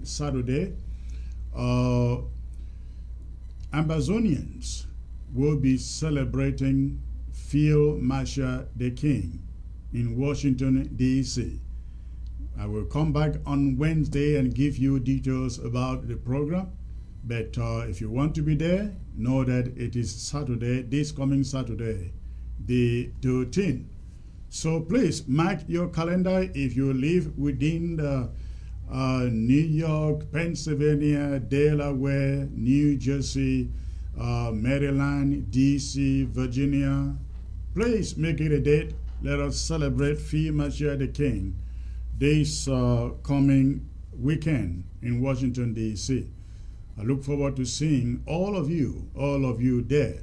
Saturday, Ambazonians will be celebrating Field Marshal the King in Washington, D.C. I will come back on Wednesday and give you details about the program. But if you want to be there, know that it is Saturday, this coming Saturday, the 13th. So please mark your calendar if you live within the New York, Pennsylvania, Delaware, New Jersey, Maryland, D.C., Virginia. Please make it a date. Let us celebrate Field Marshal the King this coming weekend in Washington, D.C. I look forward to seeing all of you there.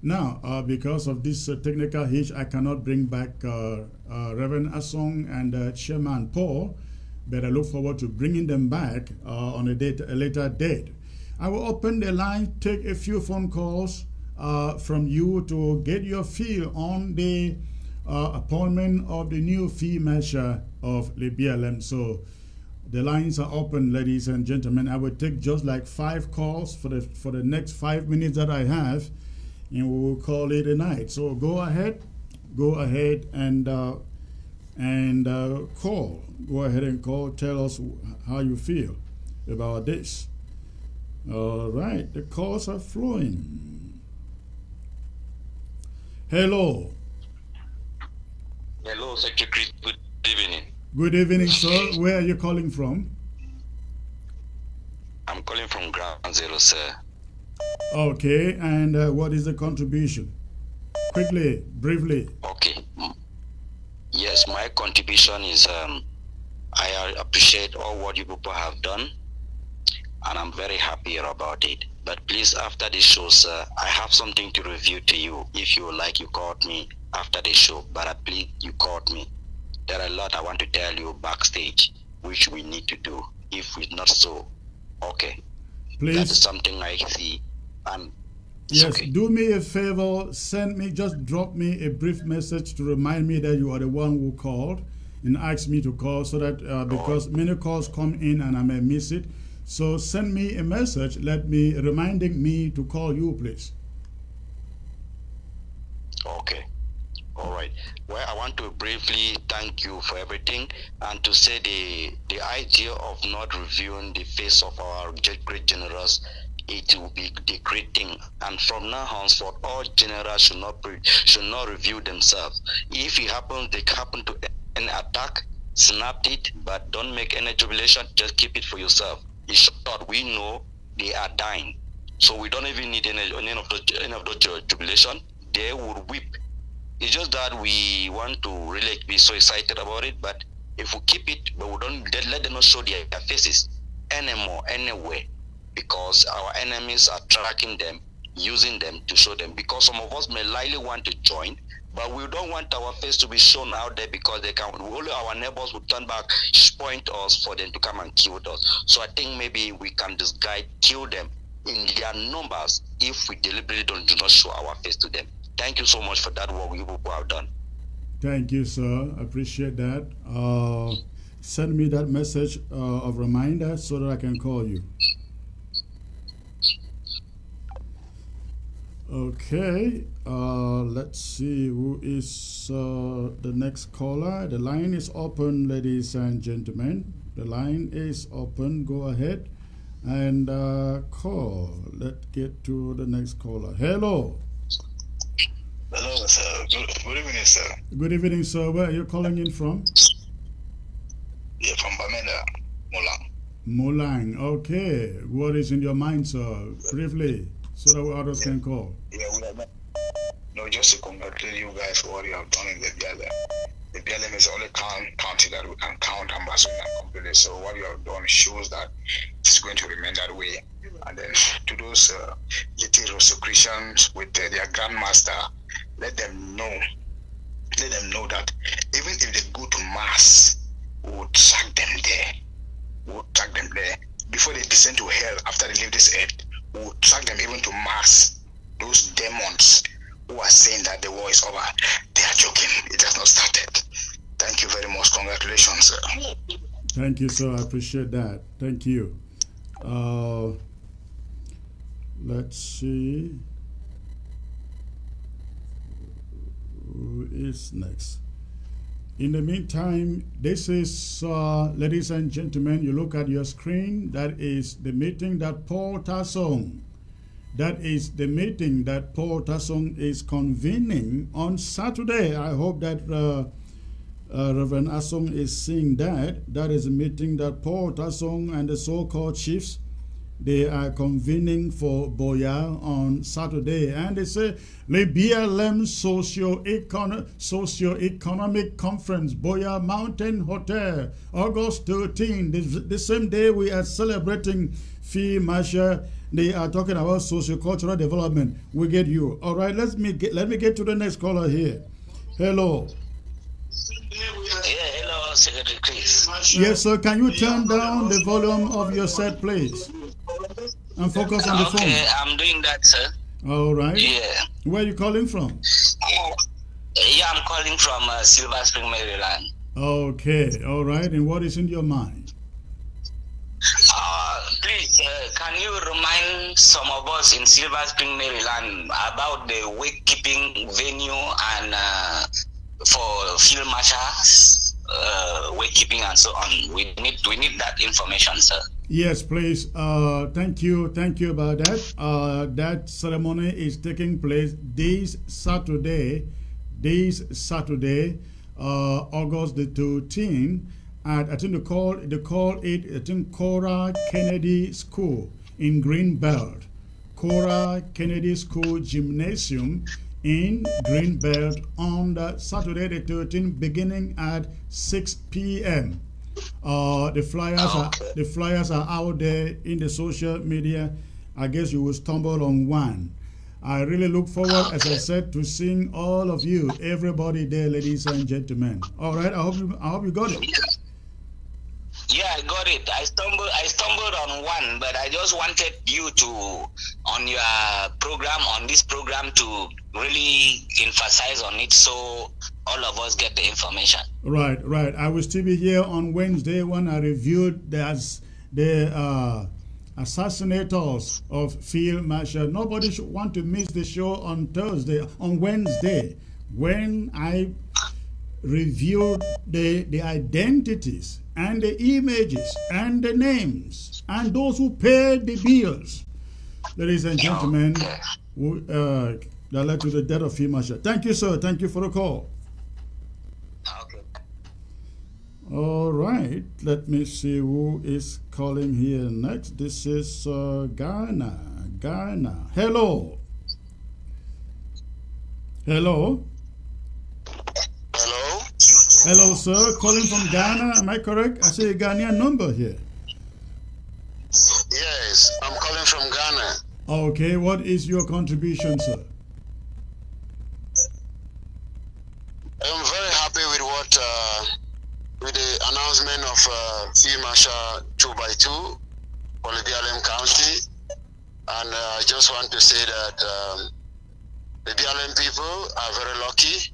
Now, because of this technical hitch, I cannot bring back Reverend Asong and Chairman Paul, but I look forward to bringing them back on a later date. I will open the line, take a few phone calls from you to get your feel on the appointment of the new Field Marshal of Lebialem. So the lines are open, ladies and gentlemen. I will take just like 5 calls for the next 5 minutes that I have, and we will call it a night. So go ahead and call. Go ahead and call. Tell us how you feel about this. All right, the calls are flowing. Hello. Hello, Secretary. Good evening. Good evening, sir. Where are you calling from? I'm calling from Ground Zero, sir. Okay, and what is the contribution? Quickly, briefly. Okay. Yes, my contribution is I appreciate all what you people have done, and I'm very happy about it. But please, after the show, sir, I have something to review to you. If you like, you called me after the show, but please, you called me. There are a lot I want to tell you backstage, which we need to do. If it's not so, okay. Please. That is something I see. And yes, okay. Do me a favor. Just drop me a brief message to remind me that you are the one who called and asked me to call, so that because many calls come in and I may miss it. So send me a message, reminding me to call you, please. Okay. All right. Well, I want to briefly thank you for everything, and to say the idea of not reviewing the face of our great generals, it will be the great thing. And from now on, for all generals should not review themselves. If it happens, they happen to an attack, snap it, but don't make any jubilation. Just keep it for yourself. In short, we know they are dying, so we don't even need any of those jubilation. They will weep. It's just that we want to really be so excited about it, but if we keep it, but we don't let them not show their faces anymore, anywhere, because our enemies are tracking them, using them to show them. Because some of us may likely want to join, but we don't want our face to be shown out there, because they can. Only our neighbors will turn back, point us for them to come and kill us. So I think maybe we can disguise, kill them in their numbers if we deliberately do not show our face to them. Thank you so much for that work you people have done. Thank you, sir. I appreciate that. Send me that message of reminder so that I can call you. Okay. Let's see who is the next caller. The line is open, ladies and gentlemen. The line is open. Go ahead and call. Let's get to the next caller. Hello. Hello, sir. Good evening, sir. Good evening, sir. Where are you calling in from? Yeah, from Bamenda, Mulang. Mulang. Okay. What is in your mind, sir? Briefly, so that others can call. Yeah, no, just to congratulate you guys for what you have done in Lebialem. Lebialem is the only county that we can count Ambazonia completely Saturday. So what you have done shows that it's going to remain that way. And then to those little Rosicrucians with their grandmaster, let them know that even if they go to mass, we will track them there. Before they descend to hell after they leave this earth. We will track them even to mass. Those demons who are saying that the war is over, they are joking. It has not started. Thank you very much. Congratulations, sir. Thank you, sir. I appreciate that. Thank you. Let's see. Who is next? In the meantime, this is, ladies and gentlemen, you look at your screen. That is the meeting that Paul Tasson, is convening on Saturday. I hope that Reverend Asong is seeing that. That is a meeting that Paul Tasson and the so-called chiefs, they are convening for Boya on Saturday. And they say, Lebialem'S socio-economic conference, Boya Mountain Hotel, August 13. The same day we are celebrating Field Marshal. They are talking about socio-cultural development. We get you. All right, let me get to the next caller here. Hello. Hello, Secretary Chris. Yes, sir. Can you turn down the volume of your set, please? And focus on the phone. Okay, I'm doing that, sir. All right. Yeah. Where are you calling from? Yeah, I'm calling from Silver Spring, Maryland. Okay. All right. And what is in your mind? Please, can you remind some of us in Silver Spring, Maryland about the wake-keeping venue and for field marshals, wake-keeping and so on? We need that information, sir. Yes, please. Thank you about that. That ceremony is taking place this Saturday, August the 13th. At I think they call it Cora Kennedy School in Greenbelt. Cora Kennedy School Gymnasium in Greenbelt on the Saturday the 13th, beginning at 6 p.m. The flyers are out there in the social media. I guess you will stumble on one. I really look forward, as I said, to seeing all of you, everybody there, ladies and gentlemen. All right, I hope you got it. Yeah, I got it. I stumbled on one, but I just wanted you to, on this program, to really emphasize on it so all of us get the information. Right. I will still be here on Wednesday when I reviewed the assassinators of Field Marshal. Nobody should want to miss the show on Wednesday, when I reviewed the identities and the images and the names and those who paid the bills. Ladies and gentlemen, that led to the death of Field Marshal. Thank you, sir. Thank you for the call. Okay. All right. Let me see who is calling here next. This is Ghana. Hello. Hello, sir. Calling from Ghana. Am I correct? I see a Ghanaian number here. Yes, I'm calling from Ghana. Okay. What is your contribution, sir? I'm very happy with with the announcement of Field Marshal 2x2 for Lebialem County. And I just want to say that the Lebialem people are very lucky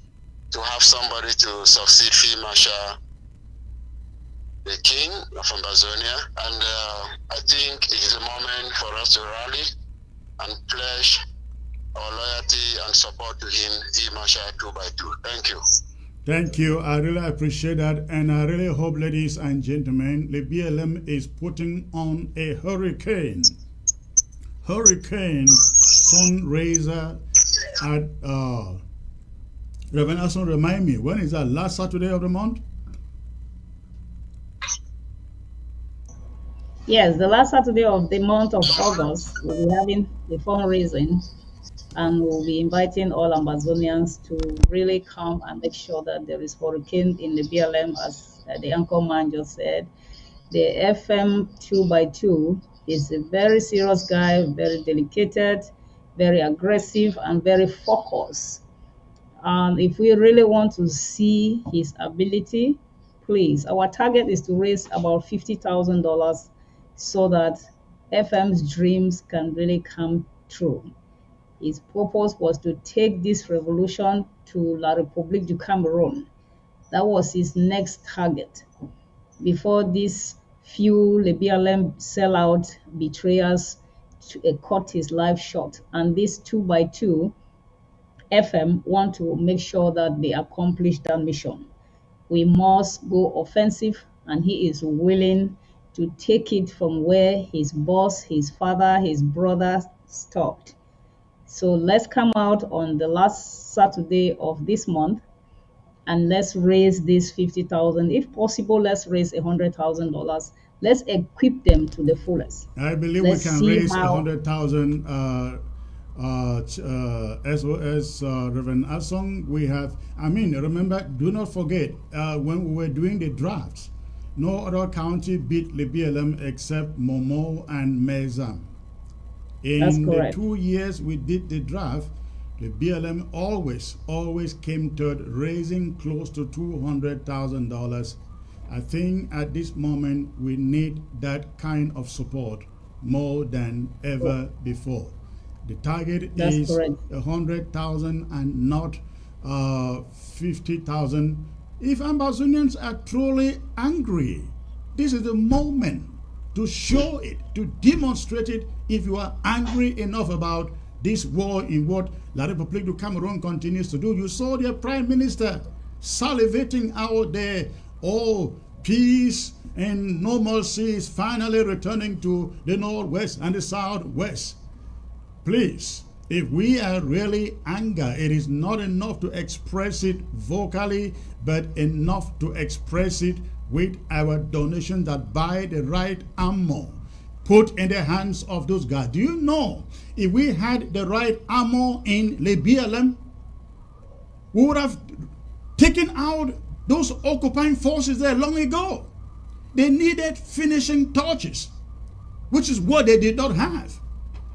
to have somebody to succeed Field Marshal, the King of Ambazonia. And I think it is a moment for us to rally and pledge our loyalty and support to him, Field Marshal 2x2. Thank you. Thank you. I really appreciate that. And I really hope, ladies and gentlemen, Lebialem is putting on a hurricane fundraiser at Reverend Asson, remind me, when is that? Last Saturday of the month? Yes, the last Saturday of the month of August, we'll be having the fundraising, and we'll be inviting all Ambazonians to really come and make sure that there is hurricane in the BLM, as the anchor man just said. The FM 2x2 is a very serious guy, very delicate, very aggressive, and very focused. And if we really want to see his ability, please, our target is to raise about $50,000 so that FM's dreams can really come true. His purpose was to take this revolution to La République du Cameroon. That was his next target. Before these few Lebialem sellout betrayers cut his life short. And this 2x2 FM want to make sure that they accomplish that mission. We must go offensive, and he is willing to take it from where his boss, his father, his brother stopped. So let's come out on the last Saturday of this month and let's raise this 50,000. If possible, let's raise $100,000. Let's equip them to the fullest. I believe Let's we can see raise how- 100,000. SOS Reverend Asong, we have. I mean, remember, do not forget when we were doing the drafts, no other county beat Lebialem except Momo and Mezam. That's In the correct. 2 years we did the draft, the BLM always came third, raising close to $200,000. I think at this moment we need that kind of support more than ever before. The target That's is correct. 100,000 and not 50,000. If Ambazonians are truly angry, this is the moment to show it, to demonstrate it. If you are angry enough about this war in what La République du Cameroun continues to do, you saw their prime minister salivating out there, oh, peace and normalcy is finally returning to the northwest and the southwest. Please, if we are really angry, it is not enough to express it vocally, but enough to express it with our donation that buy the right ammo put in the hands of those guys. Do you know, if we had the right ammo in Lebialem, we would have taken out those occupying forces there long ago. They needed finishing touches, which is what they did not have.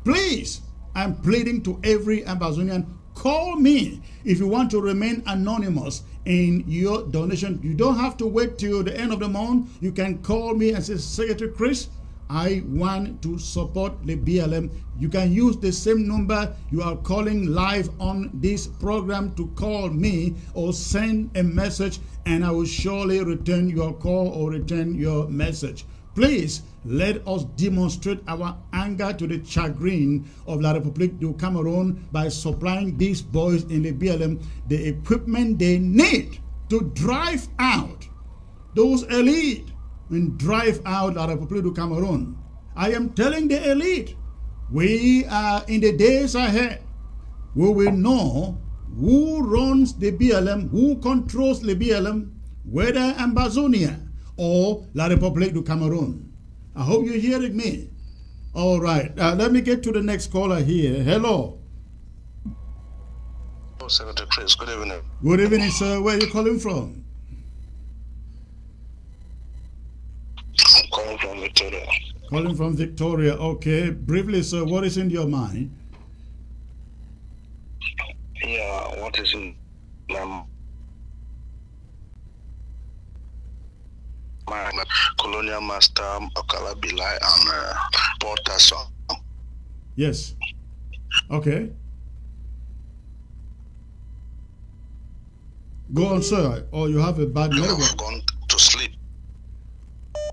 Please, I'm pleading to every Ambazonian, call me if you want to remain anonymous in your donation. You don't have to wait till the end of the month. You can call me and say, Secretary Chris, I want to support the BLM. You can use the same number you are calling live on this program to call me or send a message, and I will surely return your call or return your message. Please let us demonstrate our anger to the chagrin of La République du Cameroun by supplying these boys in the BLM the equipment they need to drive out those elite and drive out La République du Cameroun. I am telling the elite, we are in the days ahead, we will know who runs the BLM, who controls the BLM, whether Ambazonia or La République du Cameroun. I hope you're hearing me. All right, let me get to the next caller here. Hello. Oh, Secretary Chris, good evening. Good evening, sir. Where are you calling from? I'm calling from Victoria. Calling from Victoria. Okay. Briefly, sir, what is in your mind? Yeah, what is in my colonial master Okala Bilai and Porter Song. Yes. Okay. Go on, sir. Or you have a bad We network. have gone to sleep.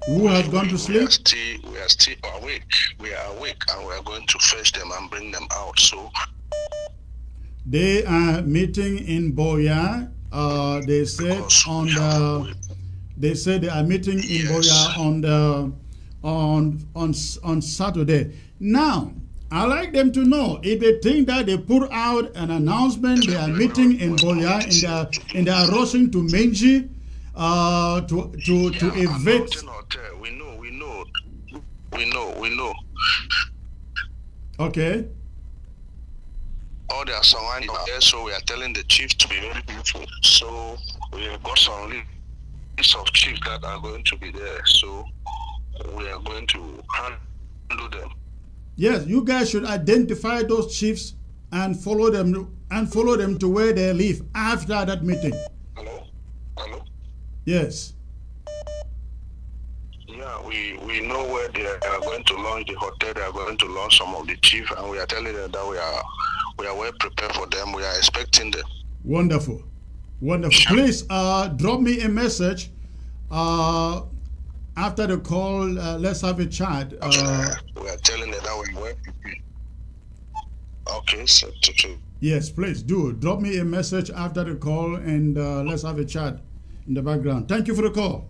Who has gone to We sleep? are still awake. We are awake, and we are going to fetch them and bring them out. So They are meeting in Boya. They said because on we have the. to wait. They said they are meeting in Yes. Boya on the on Saturday. Now, I like them to know if they think that they put out an announcement they are meeting in Boya and they are rushing to Menji to evict. Mountain Hotel. We know. Okay. All their song there, so we are telling the chief to be very careful. So we have got some list of chiefs that are going to be there. So we are going to handle them. Yes, you guys should identify those chiefs and follow them to where they live after that meeting. Hello? Hello? Yes. Yeah, we know where they are going to launch the hotel. They are going to launch some of the chiefs, and we are telling them that we are well prepared for them. We are expecting them. Wonderful. Wonderful. Please drop me a message after the call. Let's have a chat. We are telling them that we are well prepared. Okay, so yes, please do. Drop me a message after the call and let's have a chat in the background. Thank you for the call.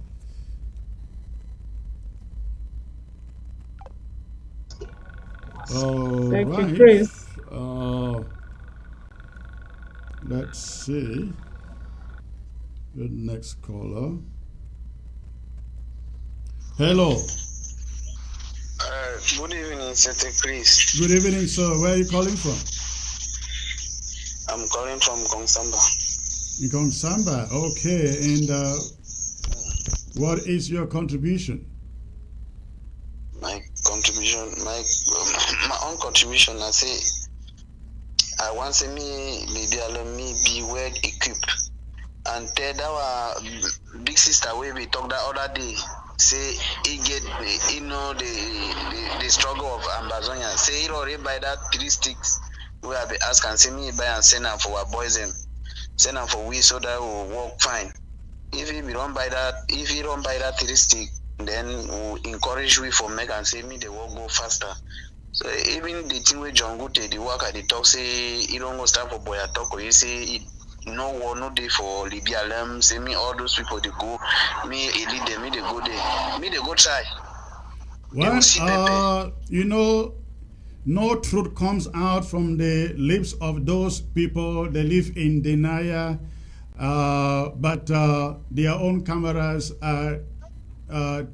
Thank you, Right. Chris. Let's see. The next caller. Hello. good evening, Sete Chris. Good evening, sir. Where are you calling from? I'm calling from Kongsamba. In Kongsamba. Okay. And what is your contribution? My contribution, my own contribution, I say, I want to me, me be well equipped. And tell our big sister where we talked that other day, say he get, the struggle of Ambazonia. Say he already buy that 3 sticks. We have been asked and say me buy and send them for our boys them, send them for we so that will work fine. If he don't buy that 3 stick, then we'll encourage we for make and say me the work go faster. So even the thing with John Gute, the work at the talk say he don't go start for boy talk or you say it, no war no day for Lebialem'S, say me all those people they go, me lead them, me they go there, me they go try. Well, no truth comes out from the lips of those people. They live in denial, but their own cameras are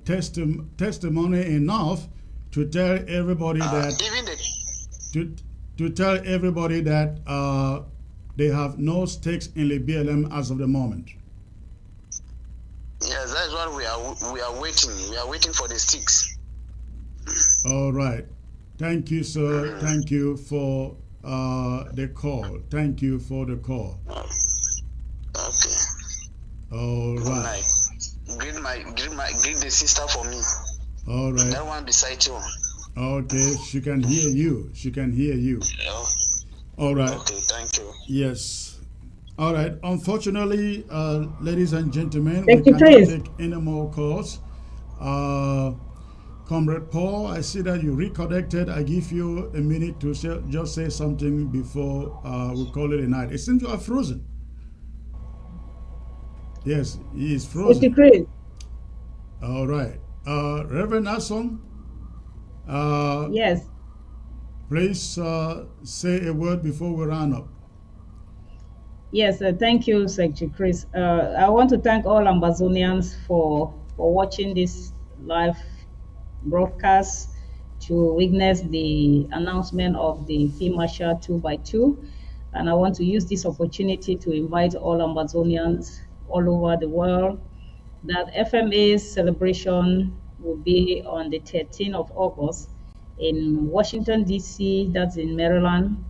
testimony enough to tell everybody that to tell everybody that they have no stakes in Lebialem as of the moment. Yes, that's what we are waiting. We are waiting for the sticks. All right. Thank you, sir. Thank you for the call. Thank you for the call. Okay. All Good right. night. Greet the sister for me. All right. That one beside you. Okay, she can hear you. She can hear you. Yeah. All right. Okay, thank you. Yes. All right. Unfortunately, ladies and gentlemen, Thank we you, cannot Chris. take any more calls. Comrade Paul, I see that you reconnected. I give you a minute to just say something before we call it a night. It seems you are frozen. Yes, he is Thank you, frozen. Chris. All right. Reverend Asson, Yes. please say a word before we round up. Yes, thank you, Secretary Chris. I want to thank all Ambazonians for watching this live broadcast to witness the announcement of the Field Marshal 2x2. And I want to use this opportunity to invite all Ambazonians all over the world that FMA's celebration will be on the 13th of August in Washington, D.C., that's in Maryland.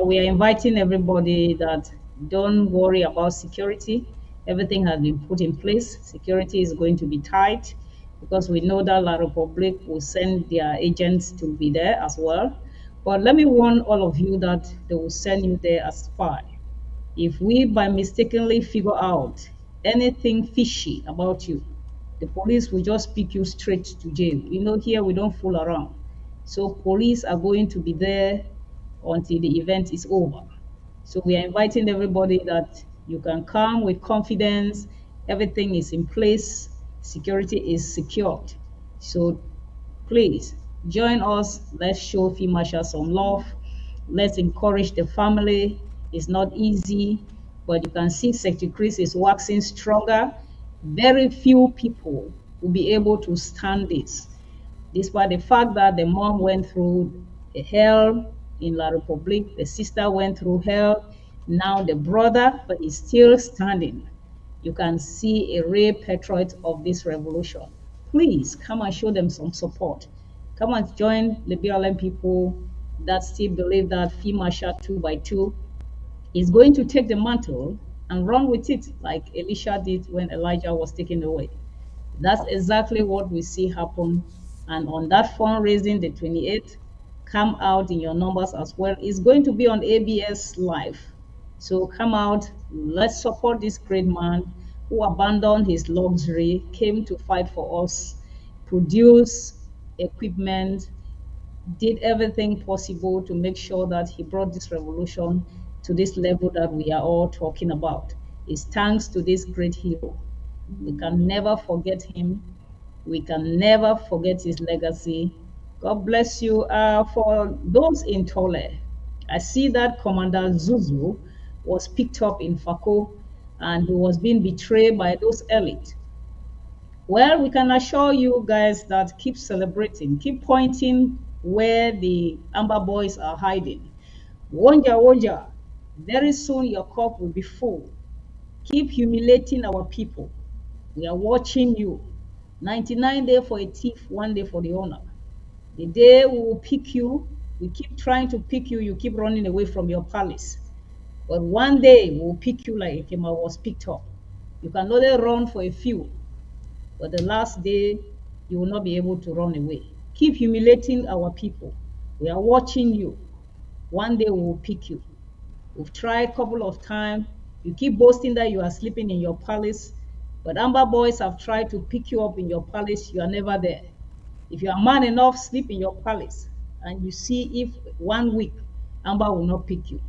We are inviting everybody that don't worry about security. Everything has been put in place. Security is going to be tight because we know that La Republic will send their agents to be there as well. But let me warn all of you that they will send you there as spy. If we by mistakenly figure out anything fishy about you, the police will just pick you straight to jail. Here we don't fool around. So police are going to be there until the event is over. So we are inviting everybody that you can come with confidence. Everything is in place. Security is secured. So please join us. Let's show Field Marshal some love. Let's encourage the family. It's not easy, but you can see Secretary Chris is waxing stronger. Very few people will be able to stand this, despite the fact that the mom went through hell in La Republique, the sister went through hell, now the brother, but he's still standing. You can see a real patriot of this revolution. please come and show them some support. Come and join the BLM people that still believe that Field Marshal 2 by 2 is going to take the mantle and run with it like Elisha did when Elijah was taken away. That's exactly what we see happen. And on that fundraising, the 28th, come out in your numbers as well. It's going to be on ABS Live. So come out, let's support this great man who abandoned his luxury, came to fight for us, produce equipment, did everything possible to make sure that he brought this revolution to this level that we are all talking about. It's thanks to this great hero. We can never forget him. We can never forget his legacy. God bless you. For those in Tole, I see that Commander Zuzu was picked up in Fako and he was being betrayed by those elite. Well, we can assure you guys that keep celebrating, keep pointing where the Amber Boys are hiding. Wonja, Wonja, very soon your cup will be full. Keep humiliating our people. We are watching you. 99 days for a thief, 1 day for the owner. The day we will pick you, we keep trying to pick you, you keep running away from your palace. But one day we will pick you like Ekema was picked up. You can only run for a few, but the last day you will not be able to run away. Keep humiliating our people. We are watching you. One day we will pick you. We've tried a couple of times. You keep boasting that you are sleeping in your palace, but Amber Boys have tried to pick you up in your palace. You are never there. If you are man enough, sleep in your palace, and you see if 1 week Amber will not pick you.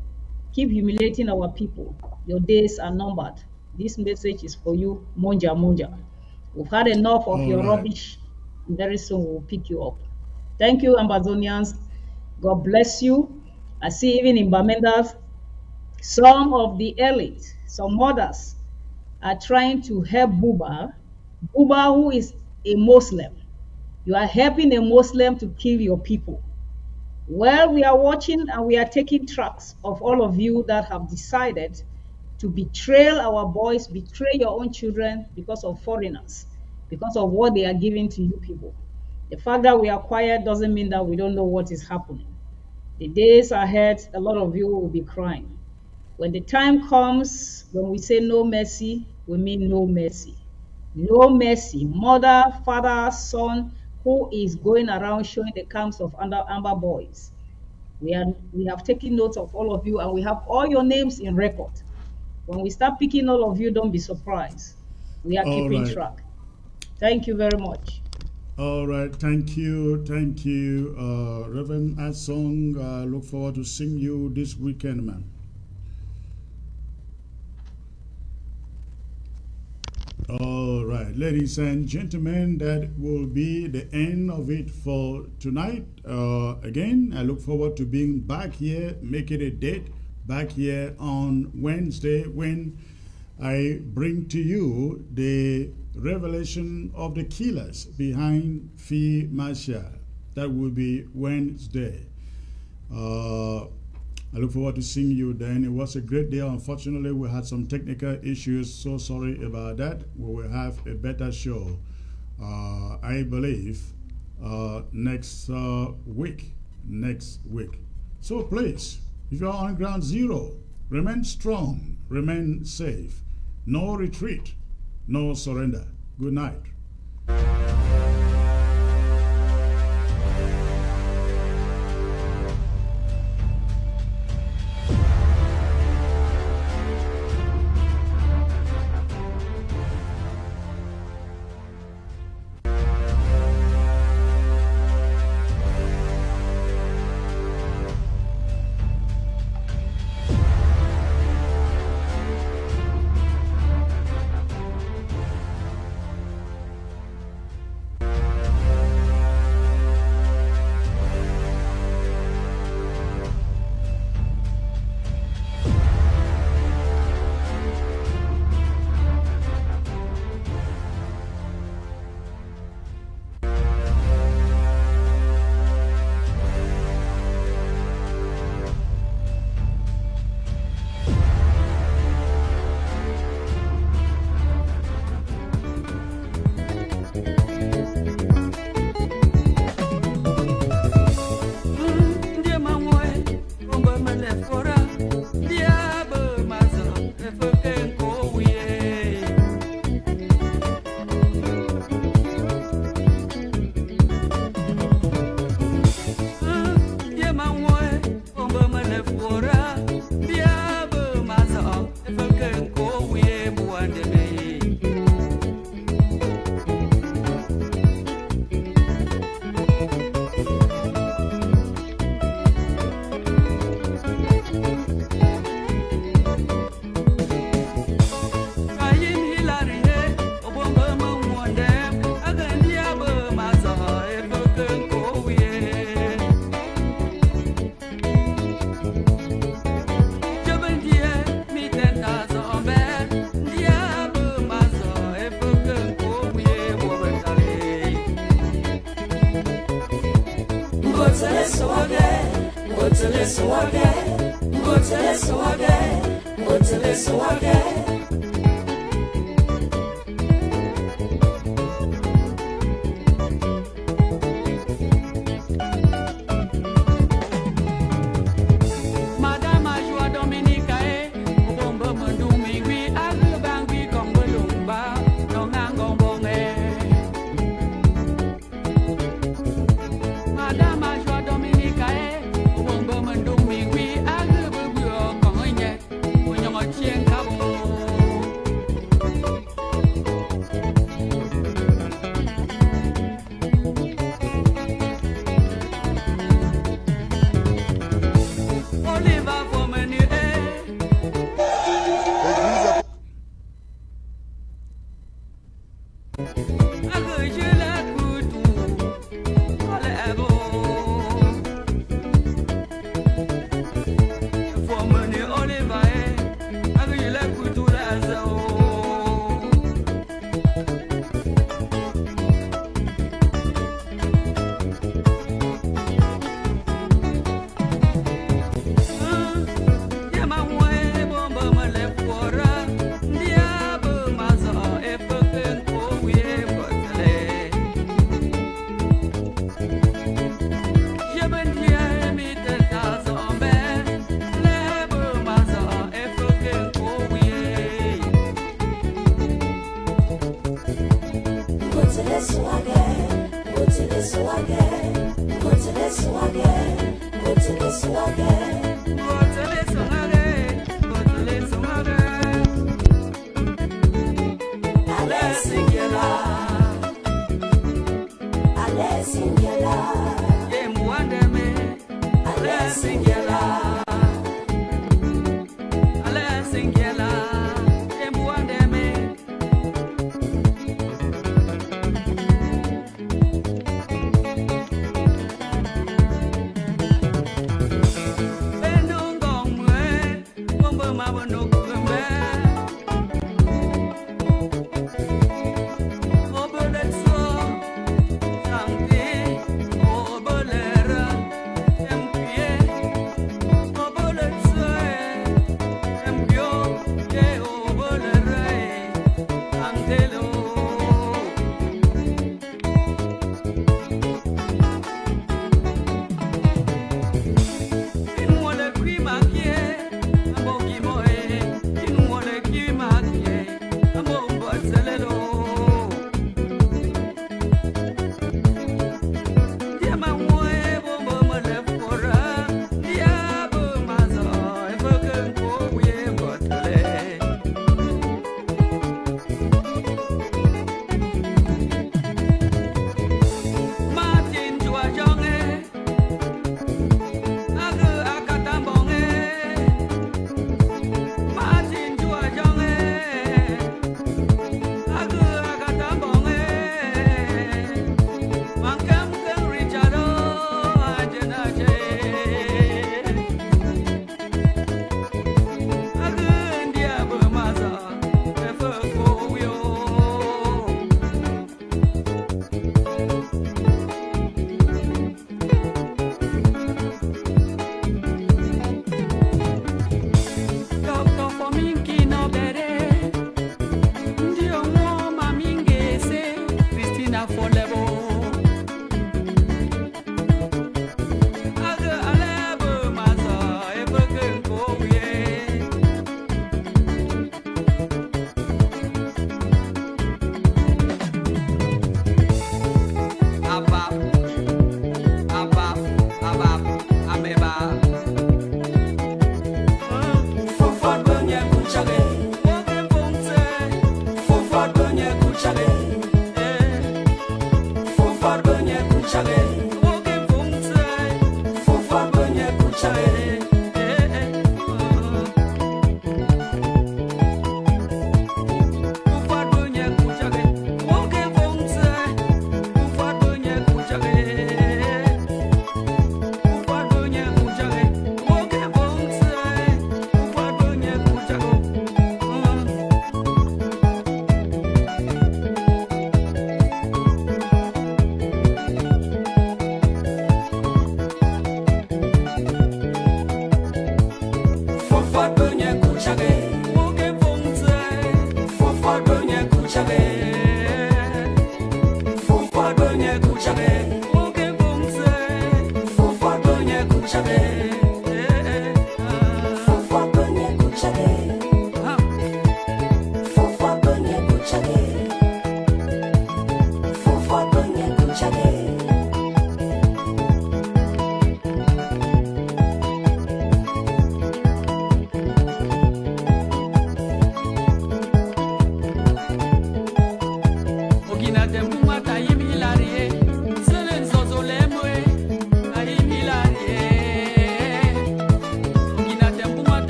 Keep humiliating our people. Your days are numbered. This message is for you, Monja Monja. We've had enough of your rubbish. Very soon we'll pick you up. Thank you, Ambazonians. God bless you. I see even in Bamendas, some of the elite, some mothers are trying to help Buba. Buba, who is a Muslim. You are helping a Muslim to kill your people. Well, we are watching and we are taking tracks of all of you that have decided to betray our boys, betray your own children because of foreigners, because of what they are giving to you people. The fact that we are quiet doesn't mean that we don't know what is happening. The days ahead, a lot of you will be crying. When the time comes, when we say no mercy, we mean no mercy. No mercy. Mother, father, son, who is going around showing the camps of Amber Boys. We have taken notes of all of you and we have all your names in record. When we start picking all of you, don't be surprised. We are keeping track. Thank you very much. All right, thank you, Reverend Asong. Look forward to seeing you this weekend, man. All right, ladies and gentlemen, that will be the end of it for tonight. Again, I look forward to being back here, make it a date, back here on Wednesday when I bring to you the revelation of the killers behind Field Marshal. That will be Wednesday. I look forward to seeing you then. It was a great day. Unfortunately, we had some technical issues. So sorry about that. We will have a better show, I believe, next week. So please, if you are on ground zero, remain strong, remain safe. No retreat, no surrender. Good night.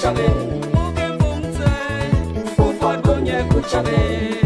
kuchabe. Uge fumse, ufot gonye kuchabe.